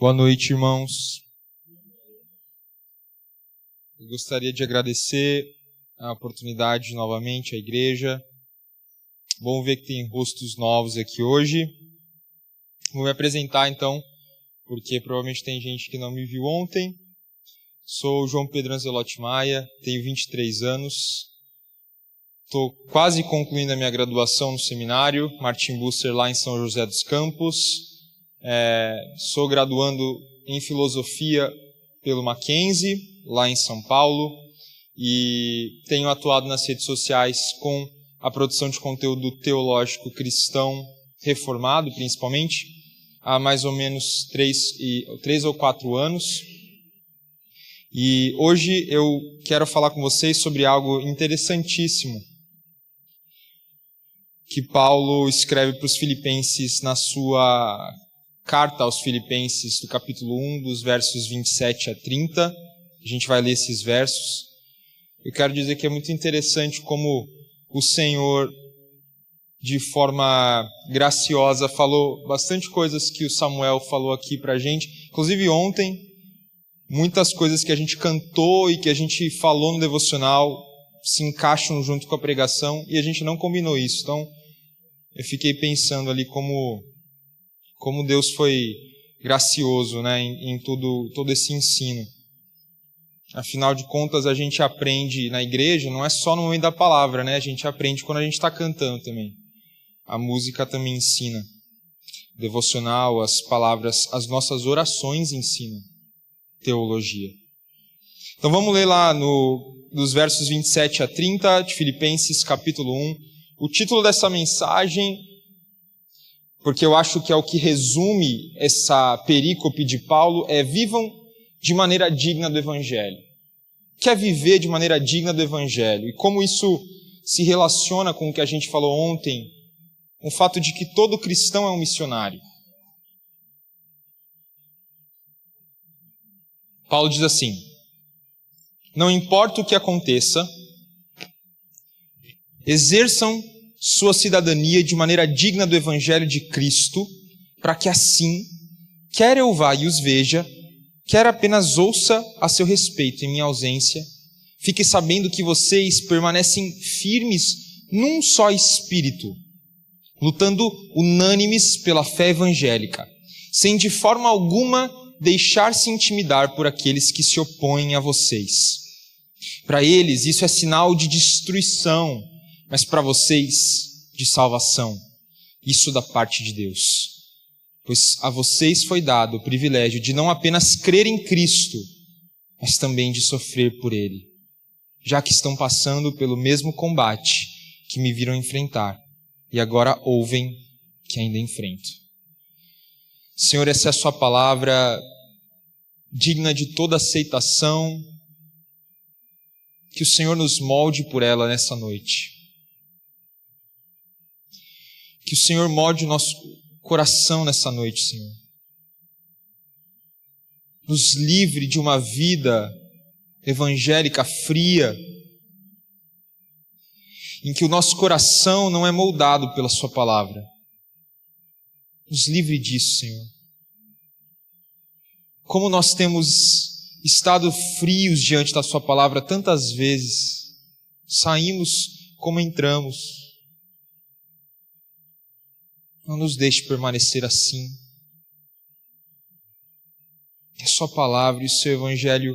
Boa noite, irmãos. Eu gostaria de agradecer a oportunidade novamente à igreja. Bom ver que tem rostos novos aqui hoje. Vou me apresentar então, porque provavelmente tem gente que não me viu ontem. Sou João Pedro Anzelotti Maia, tenho 23 anos. Estou quase concluindo a minha graduação no seminário Martim Bucer, lá em São José dos Campos. Sou graduando em Filosofia pelo Mackenzie, lá em São Paulo, e tenho atuado nas redes sociais com a produção de conteúdo teológico cristão reformado, principalmente, há mais ou menos 3 ou 4 anos. E hoje eu quero falar com vocês sobre algo interessantíssimo que Paulo escreve para os Filipenses na sua carta aos Filipenses, do capítulo 1, dos versos 27 a 30. A gente vai ler esses versos. Eu quero dizer que é muito interessante como o Senhor, de forma graciosa, falou bastante coisas que o Samuel falou aqui para a gente. Inclusive ontem, muitas coisas que a gente cantou e que a gente falou no devocional se encaixam junto com a pregação e a gente não combinou isso. Então, eu fiquei pensando ali como Deus foi gracioso, né, em todo esse ensino. Afinal de contas, a gente aprende na igreja, não é só no momento da palavra, né? A gente aprende quando a gente está cantando também. A música também ensina. O devocional, as palavras, as nossas orações ensinam teologia. Então vamos ler lá dos versos 27 a 30 de Filipenses, capítulo 1. O título dessa mensagem, porque eu acho que é o que resume essa perícope de Paulo, é vivam de maneira digna do Evangelho. Quer viver de maneira digna do Evangelho. E como isso se relaciona com o que a gente falou ontem, com o fato de que todo cristão é um missionário. Paulo diz assim: não importa o que aconteça, exerçam sua cidadania de maneira digna do Evangelho de Cristo, para que assim, quer eu vá e os veja, quer apenas ouça a seu respeito em minha ausência, fique sabendo que vocês permanecem firmes num só espírito, lutando unânimes pela fé evangélica, sem de forma alguma deixar-se intimidar por aqueles que se opõem a vocês. Para eles isso é sinal de destruição, mas para vocês de salvação. Isso da parte de Deus. Pois a vocês foi dado o privilégio de não apenas crer em Cristo, mas também de sofrer por Ele, já que estão passando pelo mesmo combate que me viram enfrentar, e agora ouvem que ainda enfrento. Senhor, essa é a sua palavra, digna de toda aceitação, que o Senhor nos molde por ela nessa noite. Que o Senhor molde o nosso coração nessa noite, Senhor. Nos livre de uma vida evangélica fria, em que o nosso coração não é moldado pela sua palavra. Nos livre disso, Senhor. Como nós temos estado frios diante da sua palavra tantas vezes, saímos como entramos. Não nos deixe permanecer assim. Que a sua palavra e o seu evangelho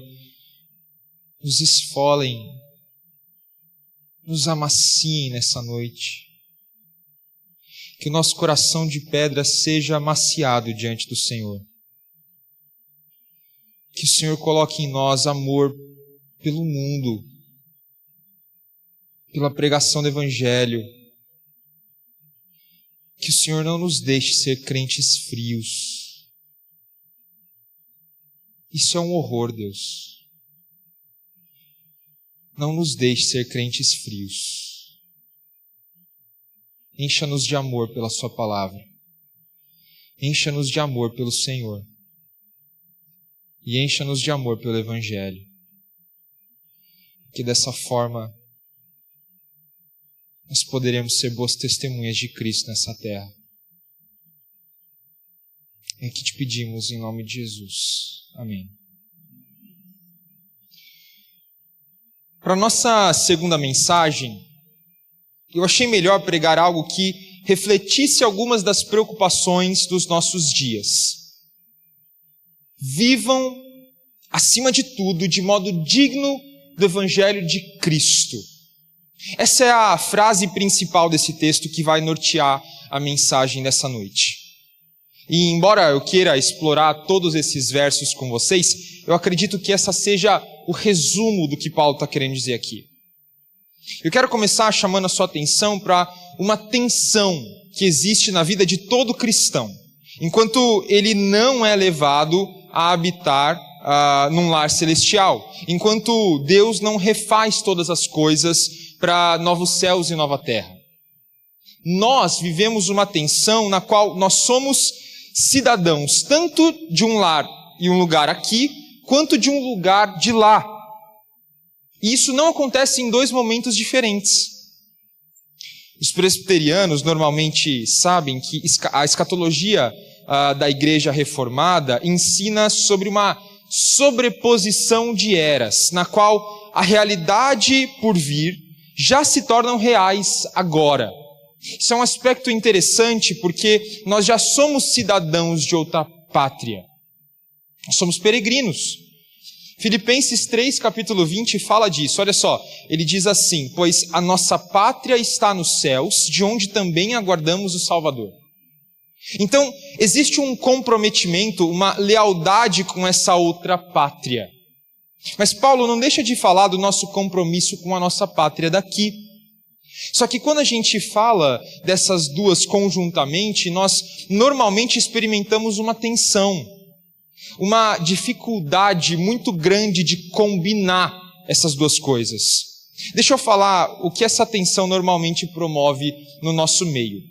nos esfolem, nos amaciem nessa noite. Que o nosso coração de pedra seja amaciado diante do Senhor. Que o Senhor coloque em nós amor pelo mundo, pela pregação do evangelho. Que o Senhor não nos deixe ser crentes frios. Isso é um horror, Deus. Não nos deixe ser crentes frios. Encha-nos de amor pela sua palavra. Encha-nos de amor pelo Senhor. E encha-nos de amor pelo Evangelho. Que dessa forma nós poderemos ser boas testemunhas de Cristo nessa terra. É que te pedimos em nome de Jesus. Amém. Para a nossa segunda mensagem, eu achei melhor pregar algo que refletisse algumas das preocupações dos nossos dias. Vivam, acima de tudo, de modo digno do Evangelho de Cristo. Essa é a frase principal desse texto que vai nortear a mensagem dessa noite. E embora eu queira explorar todos esses versos com vocês, eu acredito que essa seja o resumo do que Paulo está querendo dizer aqui. Eu quero começar chamando a sua atenção para uma tensão que existe na vida de todo cristão, enquanto ele não é levado a habitar num lar celestial, enquanto Deus não refaz todas as coisas para novos céus e nova terra. Nós vivemos uma tensão na qual nós somos cidadãos tanto de um lar e um lugar aqui, quanto de um lugar de lá. E isso não acontece em dois momentos diferentes. Os presbiterianos normalmente sabem que a escatologia da Igreja Reformada ensina sobre uma sobreposição de eras, na qual a realidade por vir já se tornam reais agora. Isso é um aspecto interessante porque nós já somos cidadãos de outra pátria. Nós somos peregrinos. Filipenses 3, capítulo 20, fala disso. Olha só, ele diz assim: pois a nossa pátria está nos céus, de onde também aguardamos o Salvador. Então, existe um comprometimento, uma lealdade com essa outra pátria. Mas Paulo não deixa de falar do nosso compromisso com a nossa pátria daqui. Só que quando a gente fala dessas duas conjuntamente, nós normalmente experimentamos uma tensão, uma dificuldade muito grande de combinar essas duas coisas. Deixa eu falar o que essa tensão normalmente promove no nosso meio.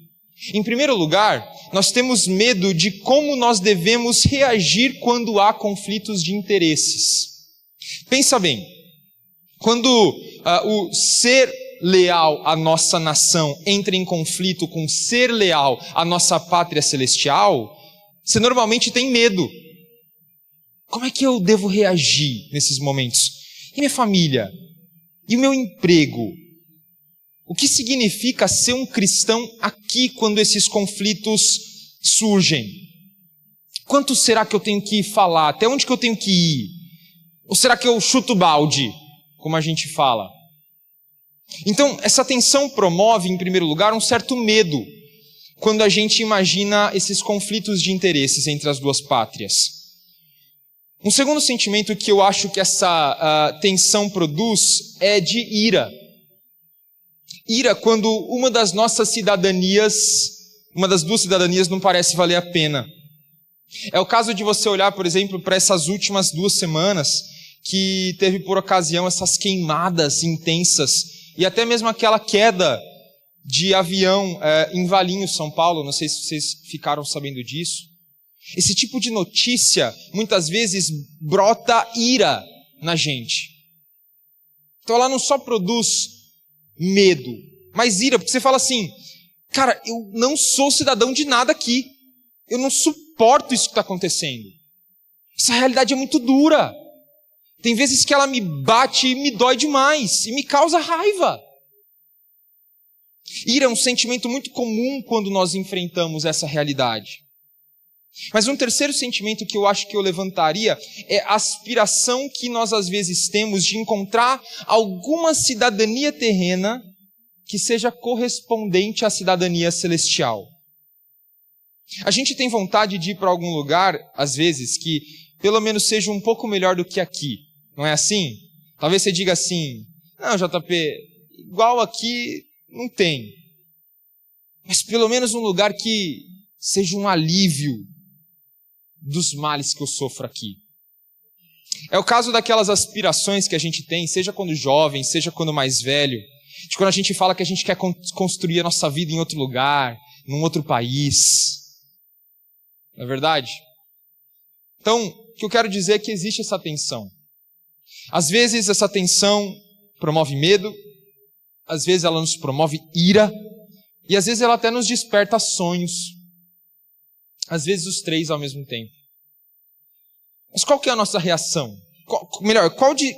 Em primeiro lugar, nós temos medo de como nós devemos reagir quando há conflitos de interesses. Pensa bem, quando o ser leal à nossa nação entra em conflito com ser leal à nossa pátria celestial, você normalmente tem medo. Como é que eu devo reagir nesses momentos? E minha família? E o meu emprego? O que significa ser um cristão aqui quando esses conflitos surgem? Quanto será que eu tenho que falar? Até onde que eu tenho que ir? Ou será que eu chuto balde, como a gente fala? Então, essa tensão promove, em primeiro lugar, um certo medo quando a gente imagina esses conflitos de interesses entre as duas pátrias. Um segundo sentimento que eu acho que essa tensão produz é de ira. Ira quando uma das duas cidadanias não parece valer a pena. É o caso de você olhar, por exemplo, para essas últimas 2 semanas, que teve por ocasião essas queimadas intensas, e até mesmo aquela queda de avião em Valinhos, São Paulo, não sei se vocês ficaram sabendo disso. Esse tipo de notícia, muitas vezes, brota ira na gente. Então ela não só produz medo, mas ira, porque você fala assim, cara, eu não sou cidadão de nada aqui. Eu não suporto isso que está acontecendo. Essa realidade é muito dura. Tem vezes que ela me bate e me dói demais, e me causa raiva. Ira é um sentimento muito comum quando nós enfrentamos essa realidade. Mas um terceiro sentimento que eu acho que eu levantaria é a aspiração que nós às vezes temos de encontrar alguma cidadania terrena que seja correspondente à cidadania celestial. A gente tem vontade de ir para algum lugar, às vezes, que pelo menos seja um pouco melhor do que aqui. Não é assim? Talvez você diga assim, não, JP, igual aqui não tem. Mas pelo menos um lugar que seja um alívio dos males que eu sofro aqui. É o caso daquelas aspirações que a gente tem, seja quando jovem, seja quando mais velho, de quando a gente fala que a gente quer construir a nossa vida em outro lugar, num outro país. Não é verdade? Então, o que eu quero dizer é que existe essa tensão. Às vezes essa tensão promove medo, às vezes ela nos promove ira, e às vezes ela até nos desperta sonhos. às vezes os três ao mesmo tempo. Mas qual que é a nossa reação?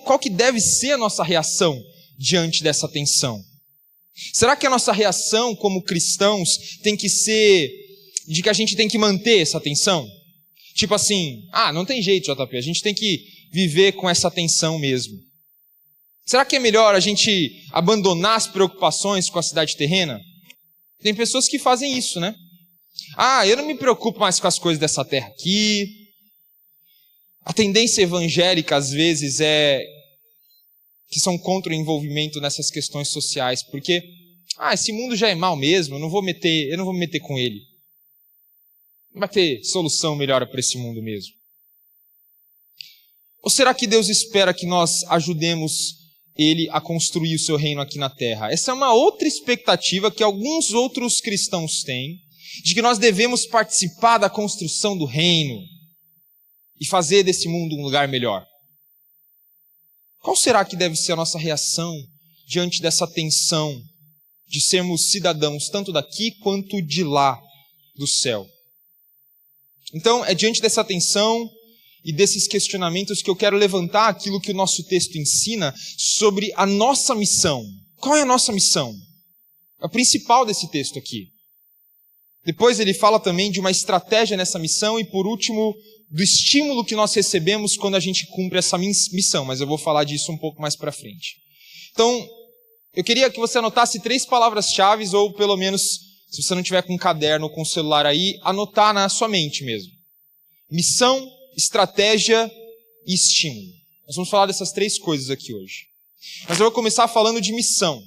Qual que deve ser a nossa reação diante dessa tensão? Será que a nossa reação como cristãos tem que ser de que a gente tem que manter essa tensão? Tipo assim, não tem jeito, JP, a gente tem que viver com essa tensão mesmo. Será que é melhor a gente abandonar as preocupações com a cidade terrena? Tem pessoas que fazem isso, né? Eu não me preocupo mais com as coisas dessa terra aqui. A tendência evangélica, às vezes, é que são contra o envolvimento nessas questões sociais, porque, esse mundo já é mau mesmo, eu não vou me meter com ele. Não vai ter solução melhor para esse mundo mesmo. Ou será que Deus espera que nós ajudemos Ele a construir o seu reino aqui na terra? Essa é uma outra expectativa que alguns outros cristãos têm, de que nós devemos participar da construção do reino e fazer desse mundo um lugar melhor. Qual será que deve ser a nossa reação diante dessa tensão de sermos cidadãos tanto daqui quanto de lá do céu? Então, é diante dessa tensão e desses questionamentos que eu quero levantar aquilo que o nosso texto ensina sobre a nossa missão. Qual é a nossa missão? A principal desse texto aqui. Depois ele fala também de uma estratégia nessa missão e, por último, do estímulo que nós recebemos quando a gente cumpre essa missão, mas eu vou falar disso um pouco mais para frente. Então, eu queria que você anotasse 3 palavras-chave, ou pelo menos, se você não tiver com um caderno ou com um celular aí, anotar na sua mente mesmo. Missão, estratégia e estímulo. Nós vamos falar dessas 3 coisas aqui hoje. Mas eu vou começar falando de missão.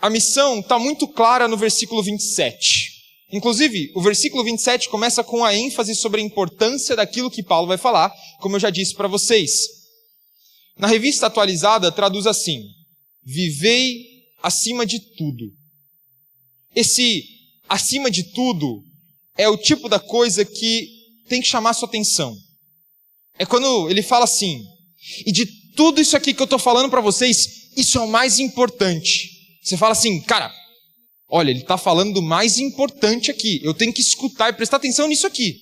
A missão está muito clara no versículo 27. Inclusive, o versículo 27 começa com a ênfase sobre a importância daquilo que Paulo vai falar, como eu já disse para vocês. Na Revista Atualizada, traduz assim: vivei acima de tudo. Esse acima de tudo é o tipo da coisa que tem que chamar sua atenção. É quando ele fala assim: e de tudo isso aqui que eu estou falando para vocês, isso é o mais importante. Você fala assim, cara, olha, ele está falando do mais importante aqui. Eu tenho que escutar e prestar atenção nisso aqui.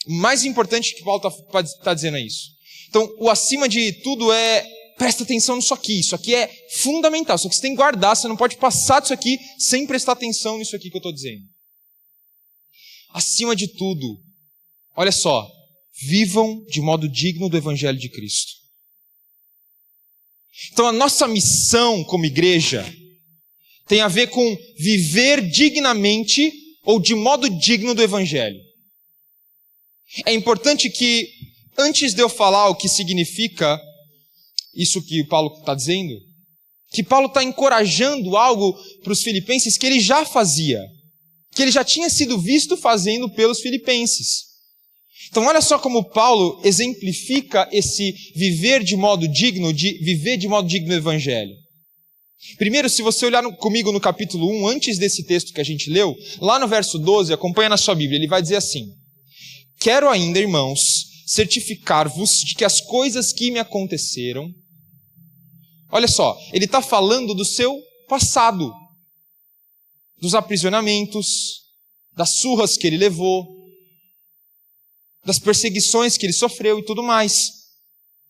O mais importante que Paulo está dizendo é isso. Então, o acima de tudo é, presta atenção nisso aqui. Isso aqui é fundamental. Isso aqui você tem que guardar. Você não pode passar disso aqui sem prestar atenção nisso aqui que eu estou dizendo. Acima de tudo, olha só, vivam de modo digno do Evangelho de Cristo. Então, a nossa missão como igreja tem a ver com viver dignamente ou de modo digno do Evangelho. É importante que, antes de eu falar o que significa isso que o Paulo está dizendo, que Paulo está encorajando algo para os filipenses que ele já fazia, que ele já tinha sido visto fazendo pelos filipenses. Então olha só como Paulo exemplifica esse viver de modo digno do Evangelho. Primeiro, se você olhar comigo no capítulo 1, antes desse texto que a gente leu, lá no verso 12, acompanha na sua Bíblia, ele vai dizer assim: quero ainda, irmãos, certificar-vos de que as coisas que me aconteceram... Olha só, ele está falando do seu passado, dos aprisionamentos, das surras que ele levou, das perseguições que ele sofreu e tudo mais.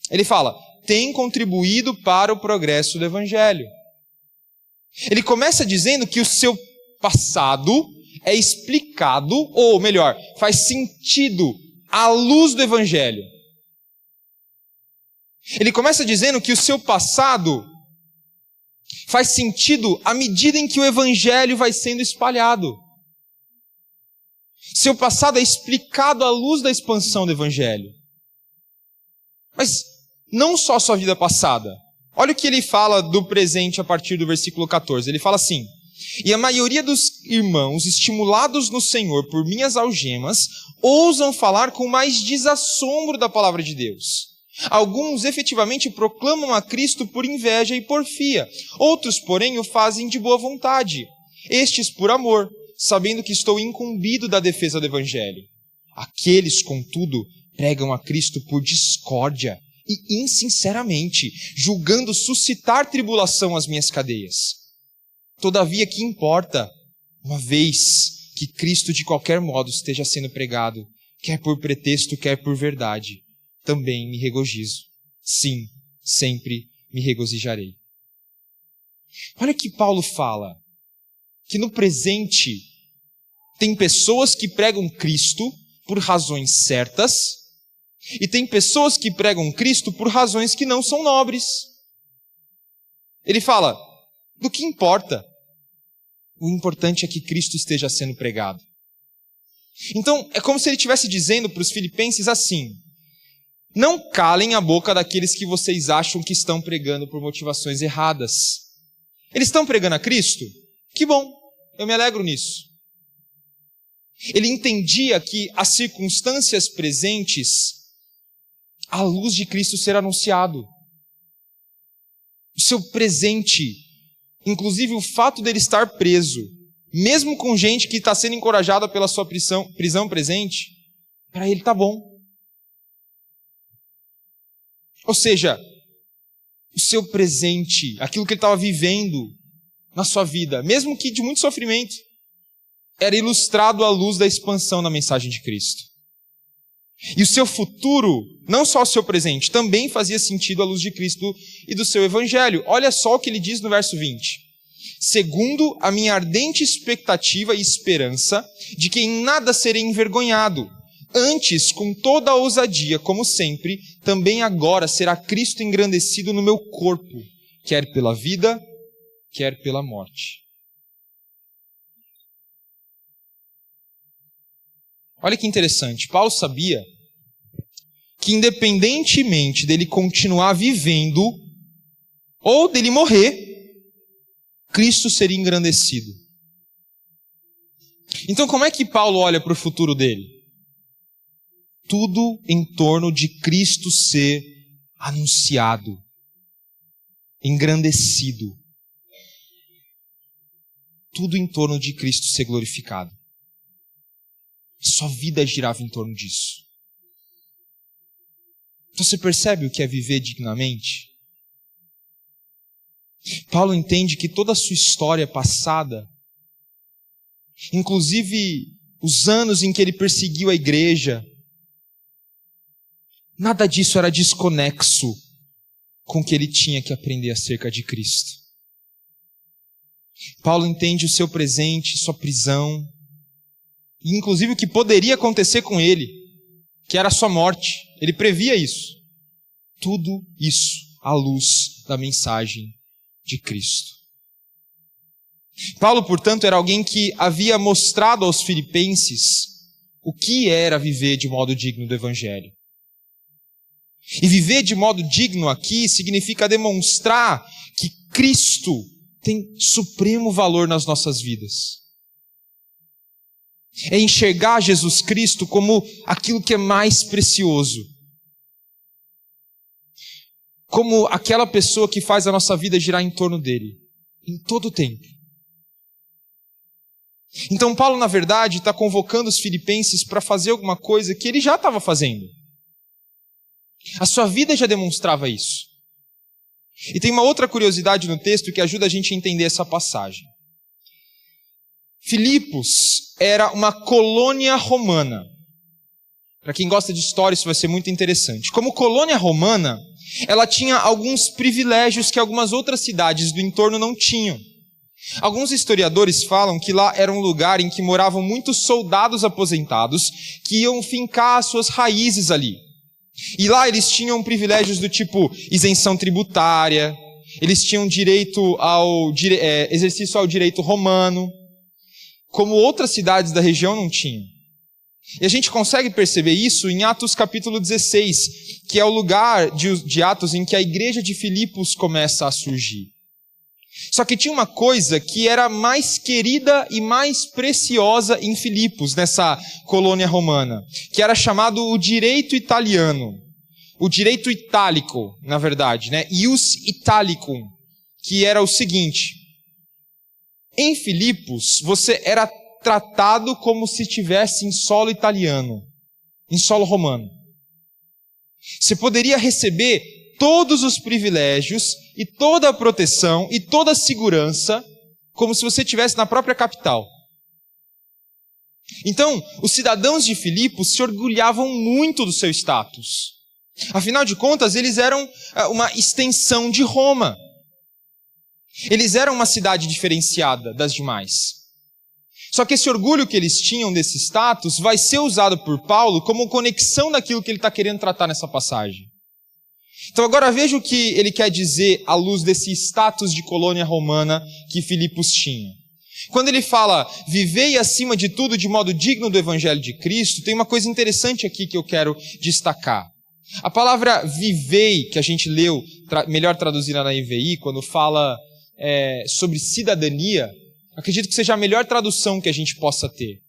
Ele fala, tem contribuído para o progresso do Evangelho. Ele começa dizendo que o seu passado é explicado, ou melhor, faz sentido à luz do Evangelho. Ele começa dizendo que o seu passado faz sentido à medida em que o Evangelho vai sendo espalhado. Seu passado é explicado à luz da expansão do Evangelho. Mas não só a sua vida passada. Olha o que ele fala do presente a partir do versículo 14. Ele fala assim: e a maioria dos irmãos, estimulados no Senhor por minhas algemas, ousam falar com mais desassombro da palavra de Deus. Alguns efetivamente proclamam a Cristo por inveja e porfia. Outros, porém, o fazem de boa vontade. Estes por amor, sabendo que estou incumbido da defesa do Evangelho. Aqueles, contudo, pregam a Cristo por discórdia e insinceramente, julgando suscitar tribulação às minhas cadeias. Todavia, que importa? Uma vez que Cristo de qualquer modo esteja sendo pregado, quer por pretexto, quer por verdade, também me regozijo. Sim, sempre me regozijarei. Olha que Paulo fala, que no presente tem pessoas que pregam Cristo por razões certas e tem pessoas que pregam Cristo por razões que não são nobres. Ele fala, do que importa? O importante é que Cristo esteja sendo pregado. Então, é como se ele estivesse dizendo para os filipenses assim, não calem a boca daqueles que vocês acham que estão pregando por motivações erradas. Eles estão pregando a Cristo? Que bom, eu me alegro nisso. Ele entendia que as circunstâncias presentes, a luz de Cristo ser anunciado. O seu presente, inclusive o fato dele estar preso, mesmo com gente que está sendo encorajada pela sua prisão presente, para ele está bom. Ou seja, o seu presente, aquilo que ele estava vivendo na sua vida, mesmo que de muito sofrimento, era ilustrado à luz da expansão da mensagem de Cristo. E o seu futuro, não só o seu presente, também fazia sentido à luz de Cristo e do seu evangelho. Olha só o que ele diz no verso 20. Segundo a minha ardente expectativa e esperança de que em nada serei envergonhado, antes, com toda a ousadia, como sempre, também agora será Cristo engrandecido no meu corpo, quer pela vida, quer pela morte. Olha que interessante, Paulo sabia que independentemente dele continuar vivendo ou dele morrer, Cristo seria engrandecido. Então como é que Paulo olha para o futuro dele? Tudo em torno de Cristo ser anunciado, engrandecido. Tudo em torno de Cristo ser glorificado. Sua vida girava em torno disso. Então você percebe o que é viver dignamente? Paulo entende que toda a sua história passada, inclusive os anos em que ele perseguiu a igreja, nada disso era desconexo com o que ele tinha que aprender acerca de Cristo. Paulo entende o seu presente, sua prisão, e inclusive o que poderia acontecer com ele, que era a sua morte. Ele previa isso. Tudo isso à luz da mensagem de Cristo. Paulo, portanto, era alguém que havia mostrado aos filipenses o que era viver de modo digno do Evangelho. E viver de modo digno aqui significa demonstrar que Cristo tem supremo valor nas nossas vidas. É enxergar Jesus Cristo como aquilo que é mais precioso. Como aquela pessoa que faz a nossa vida girar em torno dele, em todo o tempo. Então Paulo, na verdade, está convocando os filipenses para fazer alguma coisa que ele já estava fazendo. A sua vida já demonstrava isso. E tem uma outra curiosidade no texto que ajuda a gente a entender essa passagem. Filipos era uma colônia romana. Para quem gosta de história, isso vai ser muito interessante. Como colônia romana, ela tinha alguns privilégios que algumas outras cidades do entorno não tinham. Alguns historiadores falam que lá era um lugar em que moravam muitos soldados aposentados que iam fincar as suas raízes ali. E lá eles tinham privilégios do tipo isenção tributária, eles tinham direito ao exercício ao direito romano, como outras cidades da região não tinham. E a gente consegue perceber isso em Atos capítulo 16, que é o lugar de Atos em que a igreja de Filipos começa a surgir. Só que tinha uma coisa que era mais querida e mais preciosa em Filipos, nessa colônia romana, que era chamado o direito italiano. O direito itálico, na verdade, né? Ius Italicum, que era o seguinte: em Filipos, você era tratado como se estivesse em solo italiano, em solo romano. Você poderia receber todos os privilégios e toda a proteção e toda a segurança como se você estivesse na própria capital. Então, os cidadãos de Filipos se orgulhavam muito do seu status. Afinal de contas, eles eram uma extensão de Roma. Eles eram uma cidade diferenciada das demais. Só que esse orgulho que eles tinham desse status vai ser usado por Paulo como conexão daquilo que ele está querendo tratar nessa passagem. Então agora veja o que ele quer dizer à luz desse status de colônia romana que Filipos tinha. Quando ele fala, vivei acima de tudo de modo digno do Evangelho de Cristo, tem uma coisa interessante aqui que eu quero destacar. A palavra vivei, que a gente leu, melhor traduzida na NVI, quando fala sobre cidadania, acredito que seja a melhor tradução que a gente possa ter.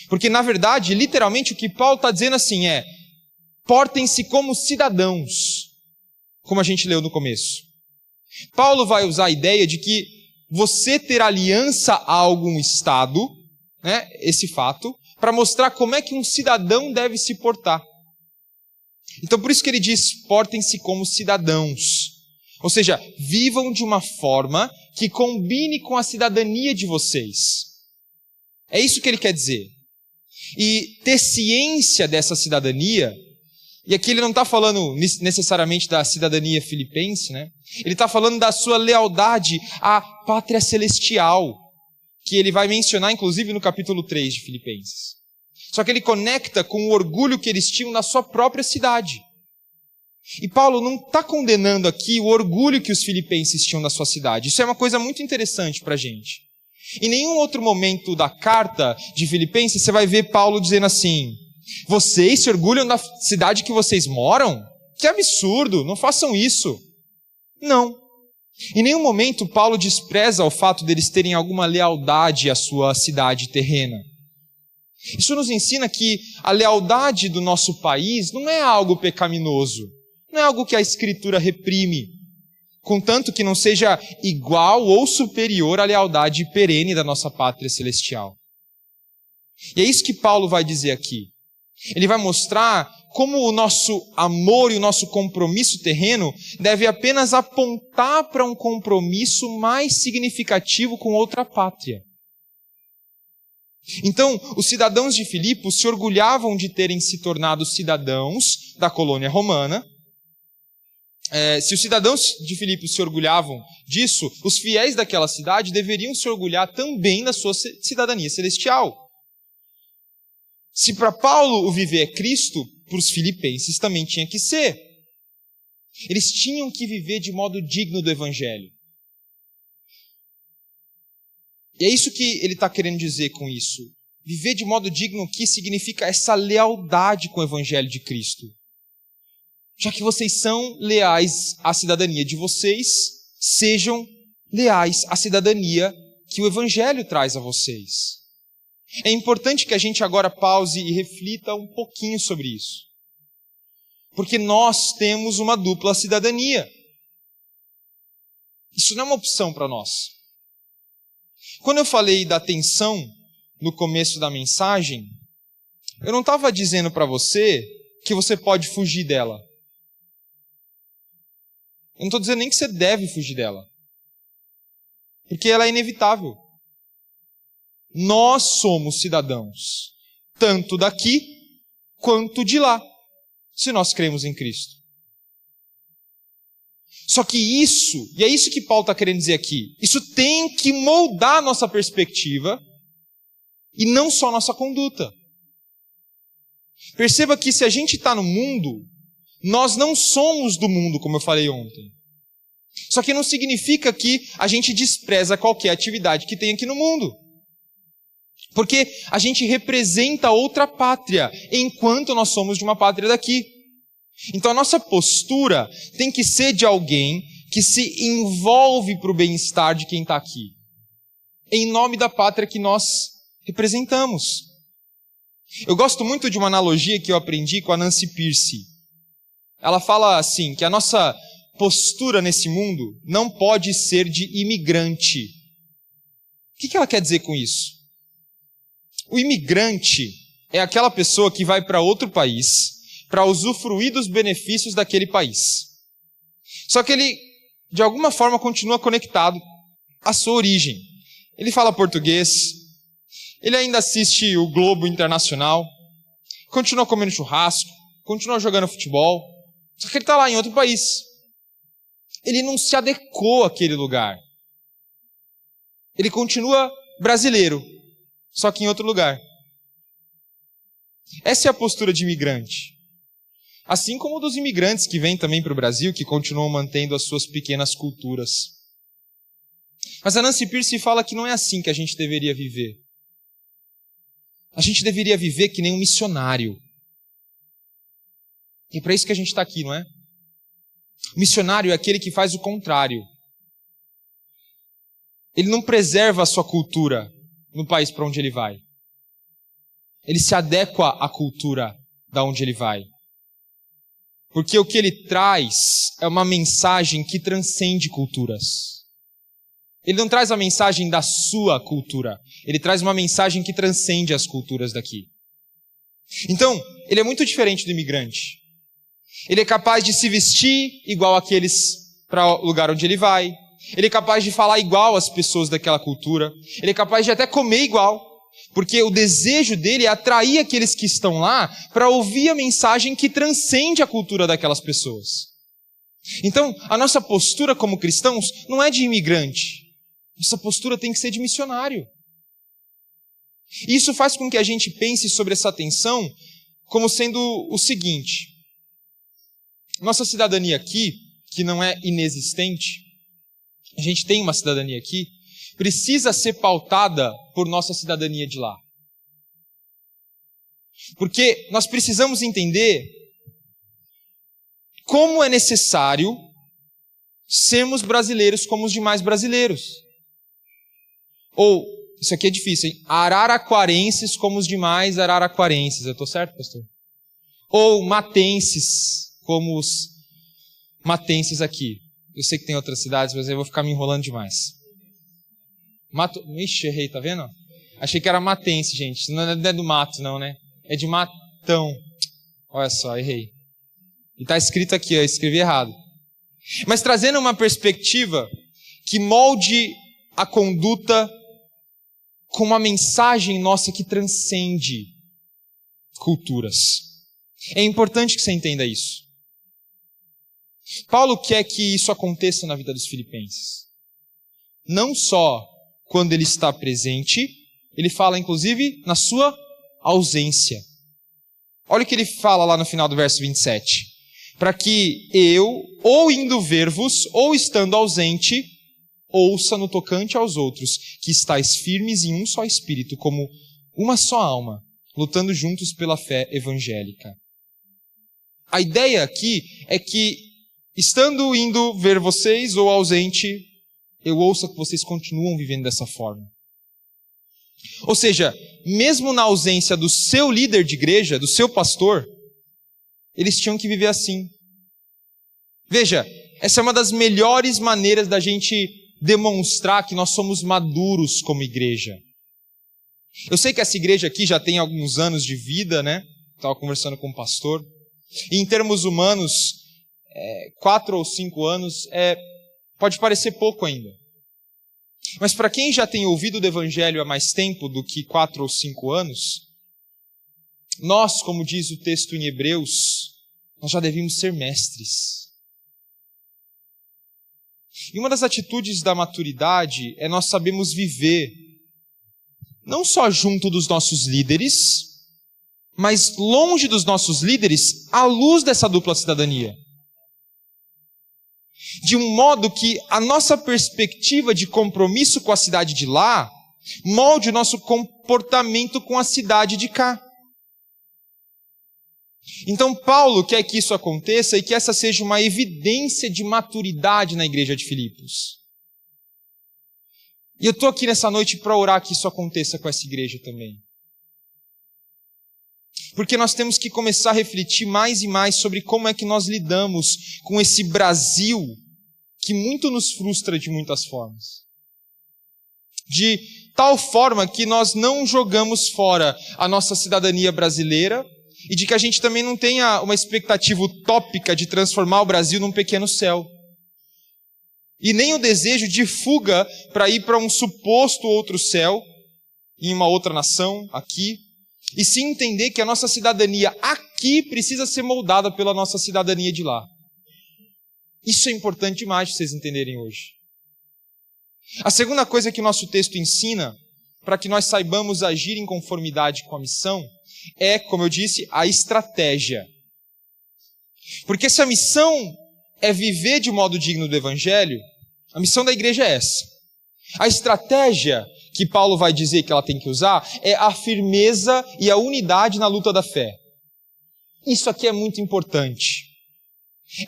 Porque, na verdade, literalmente o que Paulo está dizendo assim portem-se como cidadãos, como a gente leu no começo. Paulo vai usar a ideia de que você ter aliança a algum estado, esse fato, para mostrar como é que um cidadão deve se portar. Então, por isso que ele diz, portem-se como cidadãos. Ou seja, vivam de uma forma que combine com a cidadania de vocês. É isso que ele quer dizer. E ter ciência dessa cidadania, e aqui ele não está falando necessariamente da cidadania filipense, Ele está falando da sua lealdade à pátria celestial, que ele vai mencionar inclusive no capítulo 3 de Filipenses. Só que ele conecta com o orgulho que eles tinham na sua própria cidade. E Paulo não está condenando aqui o orgulho que os filipenses tinham na sua cidade. Isso é uma coisa muito interessante para a gente. Em nenhum outro momento da carta de Filipenses você vai ver Paulo dizendo assim, vocês se orgulham da cidade que vocês moram? Que absurdo, não façam isso. Não. Em nenhum momento Paulo despreza o fato deles terem alguma lealdade à sua cidade terrena. Isso nos ensina que a lealdade do nosso país não é algo pecaminoso. Não é algo que a Escritura reprime, contanto que não seja igual ou superior à lealdade perene da nossa pátria celestial. E é isso que Paulo vai dizer aqui. Ele vai mostrar como o nosso amor e o nosso compromisso terreno deve apenas apontar para um compromisso mais significativo com outra pátria. Então, os cidadãos de Filipos se orgulhavam de terem se tornado cidadãos da colônia romana. Se os cidadãos de Filipos se orgulhavam disso, os fiéis daquela cidade deveriam se orgulhar também da sua cidadania celestial. Se para Paulo o viver é Cristo, para os filipenses também tinha que ser. Eles tinham que viver de modo digno do Evangelho. E é isso que ele está querendo dizer com isso. Viver de modo digno aqui significa essa lealdade com o Evangelho de Cristo. Já que vocês são leais à cidadania de vocês, sejam leais à cidadania que o Evangelho traz a vocês. É importante que a gente agora pause e reflita um pouquinho sobre isso. Porque nós temos uma dupla cidadania. Isso não é uma opção para nós. Quando eu falei da tensão no começo da mensagem, eu não estava dizendo para você que você pode fugir dela. Eu não estou dizendo nem que você deve fugir dela. Porque ela é inevitável. Nós somos cidadãos, tanto daqui quanto de lá, se nós cremos em Cristo. Só que isso, e é isso que Paulo está querendo dizer aqui, isso tem que moldar a nossa perspectiva e não só a nossa conduta. Perceba que se a gente está no mundo, nós não somos do mundo, como eu falei ontem. Só que não significa que a gente despreza qualquer atividade que tem aqui no mundo. Porque a gente representa outra pátria, enquanto nós somos de uma pátria daqui. Então a nossa postura tem que ser de alguém que se envolve para o bem-estar de quem está aqui, em nome da pátria que nós representamos. Eu gosto muito de uma analogia que eu aprendi com a Nancy Pearcey. Ela fala assim, que a nossa postura nesse mundo não pode ser de imigrante. O que ela quer dizer com isso? O imigrante é aquela pessoa que vai para outro país para usufruir dos benefícios daquele país. Só que ele, de alguma forma, continua conectado à sua origem. Ele fala português, ele ainda assiste o Globo Internacional, continua comendo churrasco, continua jogando futebol, só que ele está lá em outro país. Ele não se adequou àquele lugar. Ele continua brasileiro, só que em outro lugar. Essa é a postura de imigrante. Assim como dos imigrantes que vêm também para o Brasil, que continuam mantendo as suas pequenas culturas. Mas a Nancy Pearcey fala que não é assim que a gente deveria viver. A gente deveria viver que nem um missionário. E é para isso que a gente está aqui, não é? O missionário é aquele que faz o contrário. Ele não preserva a sua cultura no país para onde ele vai. Ele se adequa à cultura da onde ele vai. Porque o que ele traz é uma mensagem que transcende culturas. Ele não traz a mensagem da sua cultura. Ele traz uma mensagem que transcende as culturas daqui. Então, ele é muito diferente do imigrante. Ele é capaz de se vestir igual àqueles para o lugar onde ele vai. Ele é capaz de falar igual às pessoas daquela cultura. Ele é capaz de até comer igual. Porque o desejo dele é atrair aqueles que estão lá para ouvir a mensagem que transcende a cultura daquelas pessoas. Então, a nossa postura como cristãos não é de imigrante. Nossa postura tem que ser de missionário. E isso faz com que a gente pense sobre essa tensão como sendo o seguinte. Nossa cidadania aqui, que não é inexistente, a gente tem uma cidadania aqui, precisa ser pautada por nossa cidadania de lá. Porque nós precisamos entender como é necessário sermos brasileiros como os demais brasileiros. Ou, isso aqui é difícil, hein? Araraquarenses como os demais araraquarenses. Eu estou certo, pastor? Ou matenses como os matenses aqui. Eu sei que tem outras cidades, mas eu vou ficar me enrolando demais. Ixi, errei, tá vendo? Achei que era matense, gente. Não é do mato, não, né? É de matão. Olha só, errei. E está escrito aqui, eu escrevi errado. Mas trazendo uma perspectiva que molde a conduta com uma mensagem nossa que transcende culturas. É importante que você entenda isso. Paulo quer que isso aconteça na vida dos filipenses. Não só quando ele está presente, ele fala inclusive na sua ausência. Olha o que ele fala lá no final do verso 27. Para que eu, ou indo ver-vos, ou estando ausente, ouça no tocante aos outros, que estáis firmes em um só espírito, como uma só alma, lutando juntos pela fé evangélica. A ideia aqui é que, estando indo ver vocês, ou ausente, eu ouço que vocês continuam vivendo dessa forma. Ou seja, mesmo na ausência do seu líder de igreja, do seu pastor, eles tinham que viver assim. Veja, essa é uma das melhores maneiras da gente demonstrar que nós somos maduros como igreja. Eu sei que essa igreja aqui já tem alguns anos de vida, né? Estava conversando com o pastor. E em termos humanos, 4 ou 5 anos pode parecer pouco ainda. Mas para quem já tem ouvido do Evangelho há mais tempo do que 4 ou 5 anos, nós, como diz o texto em Hebreus, nós já devíamos ser mestres. E uma das atitudes da maturidade é nós sabemos viver, não só junto dos nossos líderes, mas longe dos nossos líderes, à luz dessa dupla cidadania. De um modo que a nossa perspectiva de compromisso com a cidade de lá molde o nosso comportamento com a cidade de cá. Então Paulo quer que isso aconteça e que essa seja uma evidência de maturidade na igreja de Filipos. E eu estou aqui nessa noite para orar que isso aconteça com essa igreja também. Porque nós temos que começar a refletir mais e mais sobre como é que nós lidamos com esse Brasil que muito nos frustra de muitas formas. De tal forma que nós não jogamos fora a nossa cidadania brasileira e de que a gente também não tenha uma expectativa utópica de transformar o Brasil num pequeno céu. E nem o desejo de fuga para ir para um suposto outro céu em uma outra nação, aqui, e sim entender que a nossa cidadania aqui precisa ser moldada pela nossa cidadania de lá. Isso é importante demais para vocês entenderem hoje. A segunda coisa que o nosso texto ensina, para que nós saibamos agir em conformidade com a missão, é, como eu disse, a estratégia. Porque se a missão é viver de modo digno do Evangelho, a missão da igreja é essa. A estratégia que Paulo vai dizer que ela tem que usar é a firmeza e a unidade na luta da fé. Isso aqui é muito importante.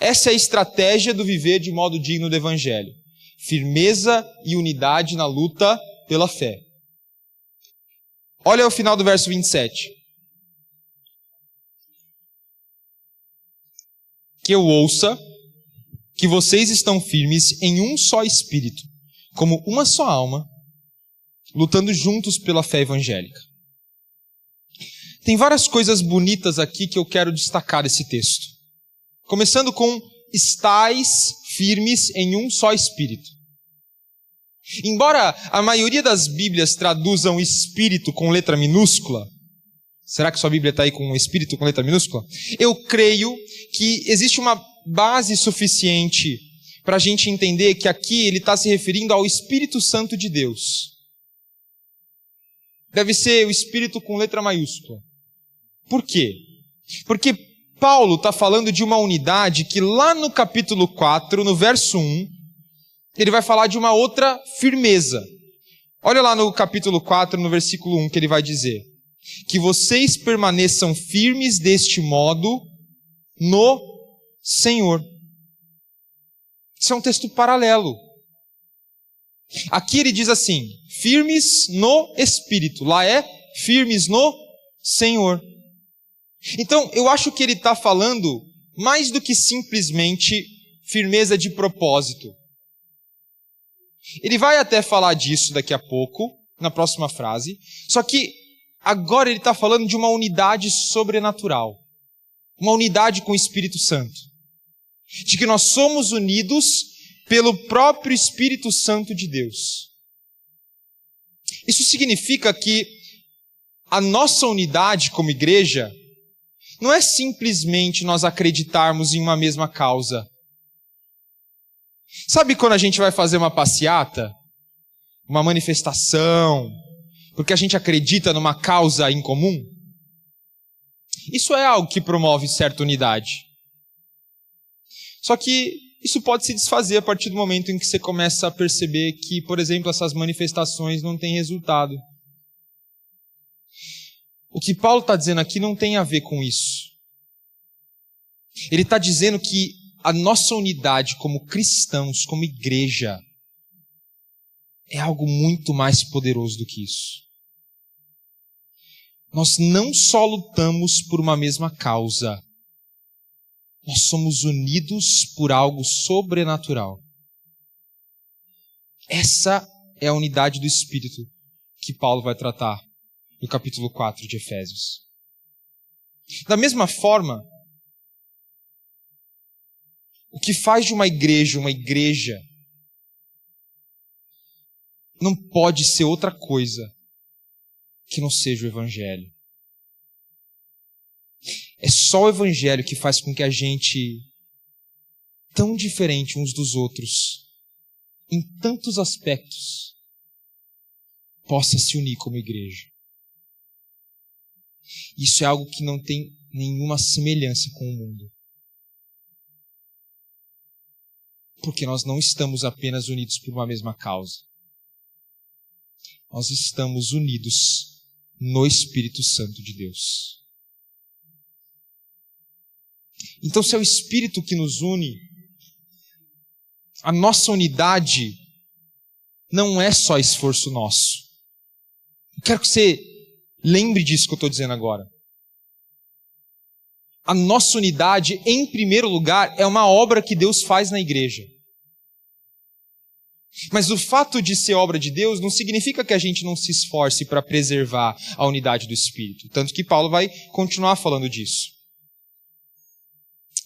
Essa é a estratégia do viver de modo digno do Evangelho. Firmeza e unidade na luta pela fé. Olha o final do verso 27. Que eu ouça que vocês estão firmes em um só espírito, como uma só alma, lutando juntos pela fé evangélica. Tem várias coisas bonitas aqui que eu quero destacar desse texto. Começando com estais firmes em um só espírito. Embora a maioria das Bíblias traduzam espírito com letra minúscula, será que sua Bíblia está aí com espírito com letra minúscula? Eu creio que existe uma base suficiente para a gente entender que aqui ele está se referindo ao Espírito Santo de Deus. Deve ser o Espírito com letra maiúscula. Por quê? Porque Paulo está falando de uma unidade que lá no capítulo 4, no verso 1, ele vai falar de uma outra firmeza. Olha lá no capítulo 4, no versículo 1, que ele vai dizer: que vocês permaneçam firmes deste modo no Senhor. Isso é um texto paralelo. Aqui ele diz assim, firmes no Espírito. Lá é firmes no Senhor. Então, eu acho que ele está falando mais do que simplesmente firmeza de propósito. Ele vai até falar disso daqui a pouco, na próxima frase. Só que agora ele está falando de uma unidade sobrenatural. Uma unidade com o Espírito Santo. De que nós somos unidos pelo próprio Espírito Santo de Deus. Isso significa que a nossa unidade como igreja não é simplesmente nós acreditarmos em uma mesma causa. Sabe quando a gente vai fazer uma passeata, uma manifestação, porque a gente acredita numa causa em comum? Isso é algo que promove certa unidade. Só que isso pode se desfazer a partir do momento em que você começa a perceber que, por exemplo, essas manifestações não têm resultado. O que Paulo está dizendo aqui não tem a ver com isso. Ele está dizendo que a nossa unidade como cristãos, como igreja, é algo muito mais poderoso do que isso. Nós não só lutamos por uma mesma causa, nós somos unidos por algo sobrenatural. Essa é a unidade do Espírito que Paulo vai tratar no capítulo 4 de Efésios. Da mesma forma, o que faz de uma igreja, não pode ser outra coisa que não seja o Evangelho. É só o Evangelho que faz com que a gente, tão diferente uns dos outros, em tantos aspectos, possa se unir como igreja. Isso é algo que não tem nenhuma semelhança com o mundo. Porque nós não estamos apenas unidos por uma mesma causa. Nós estamos unidos no Espírito Santo de Deus. Então, se é o Espírito que nos une, a nossa unidade não é só esforço nosso. Eu quero que você lembre disso que eu estou dizendo agora. A nossa unidade, em primeiro lugar, é uma obra que Deus faz na igreja. Mas o fato de ser obra de Deus não significa que a gente não se esforce para preservar a unidade do Espírito. Tanto que Paulo vai continuar falando disso.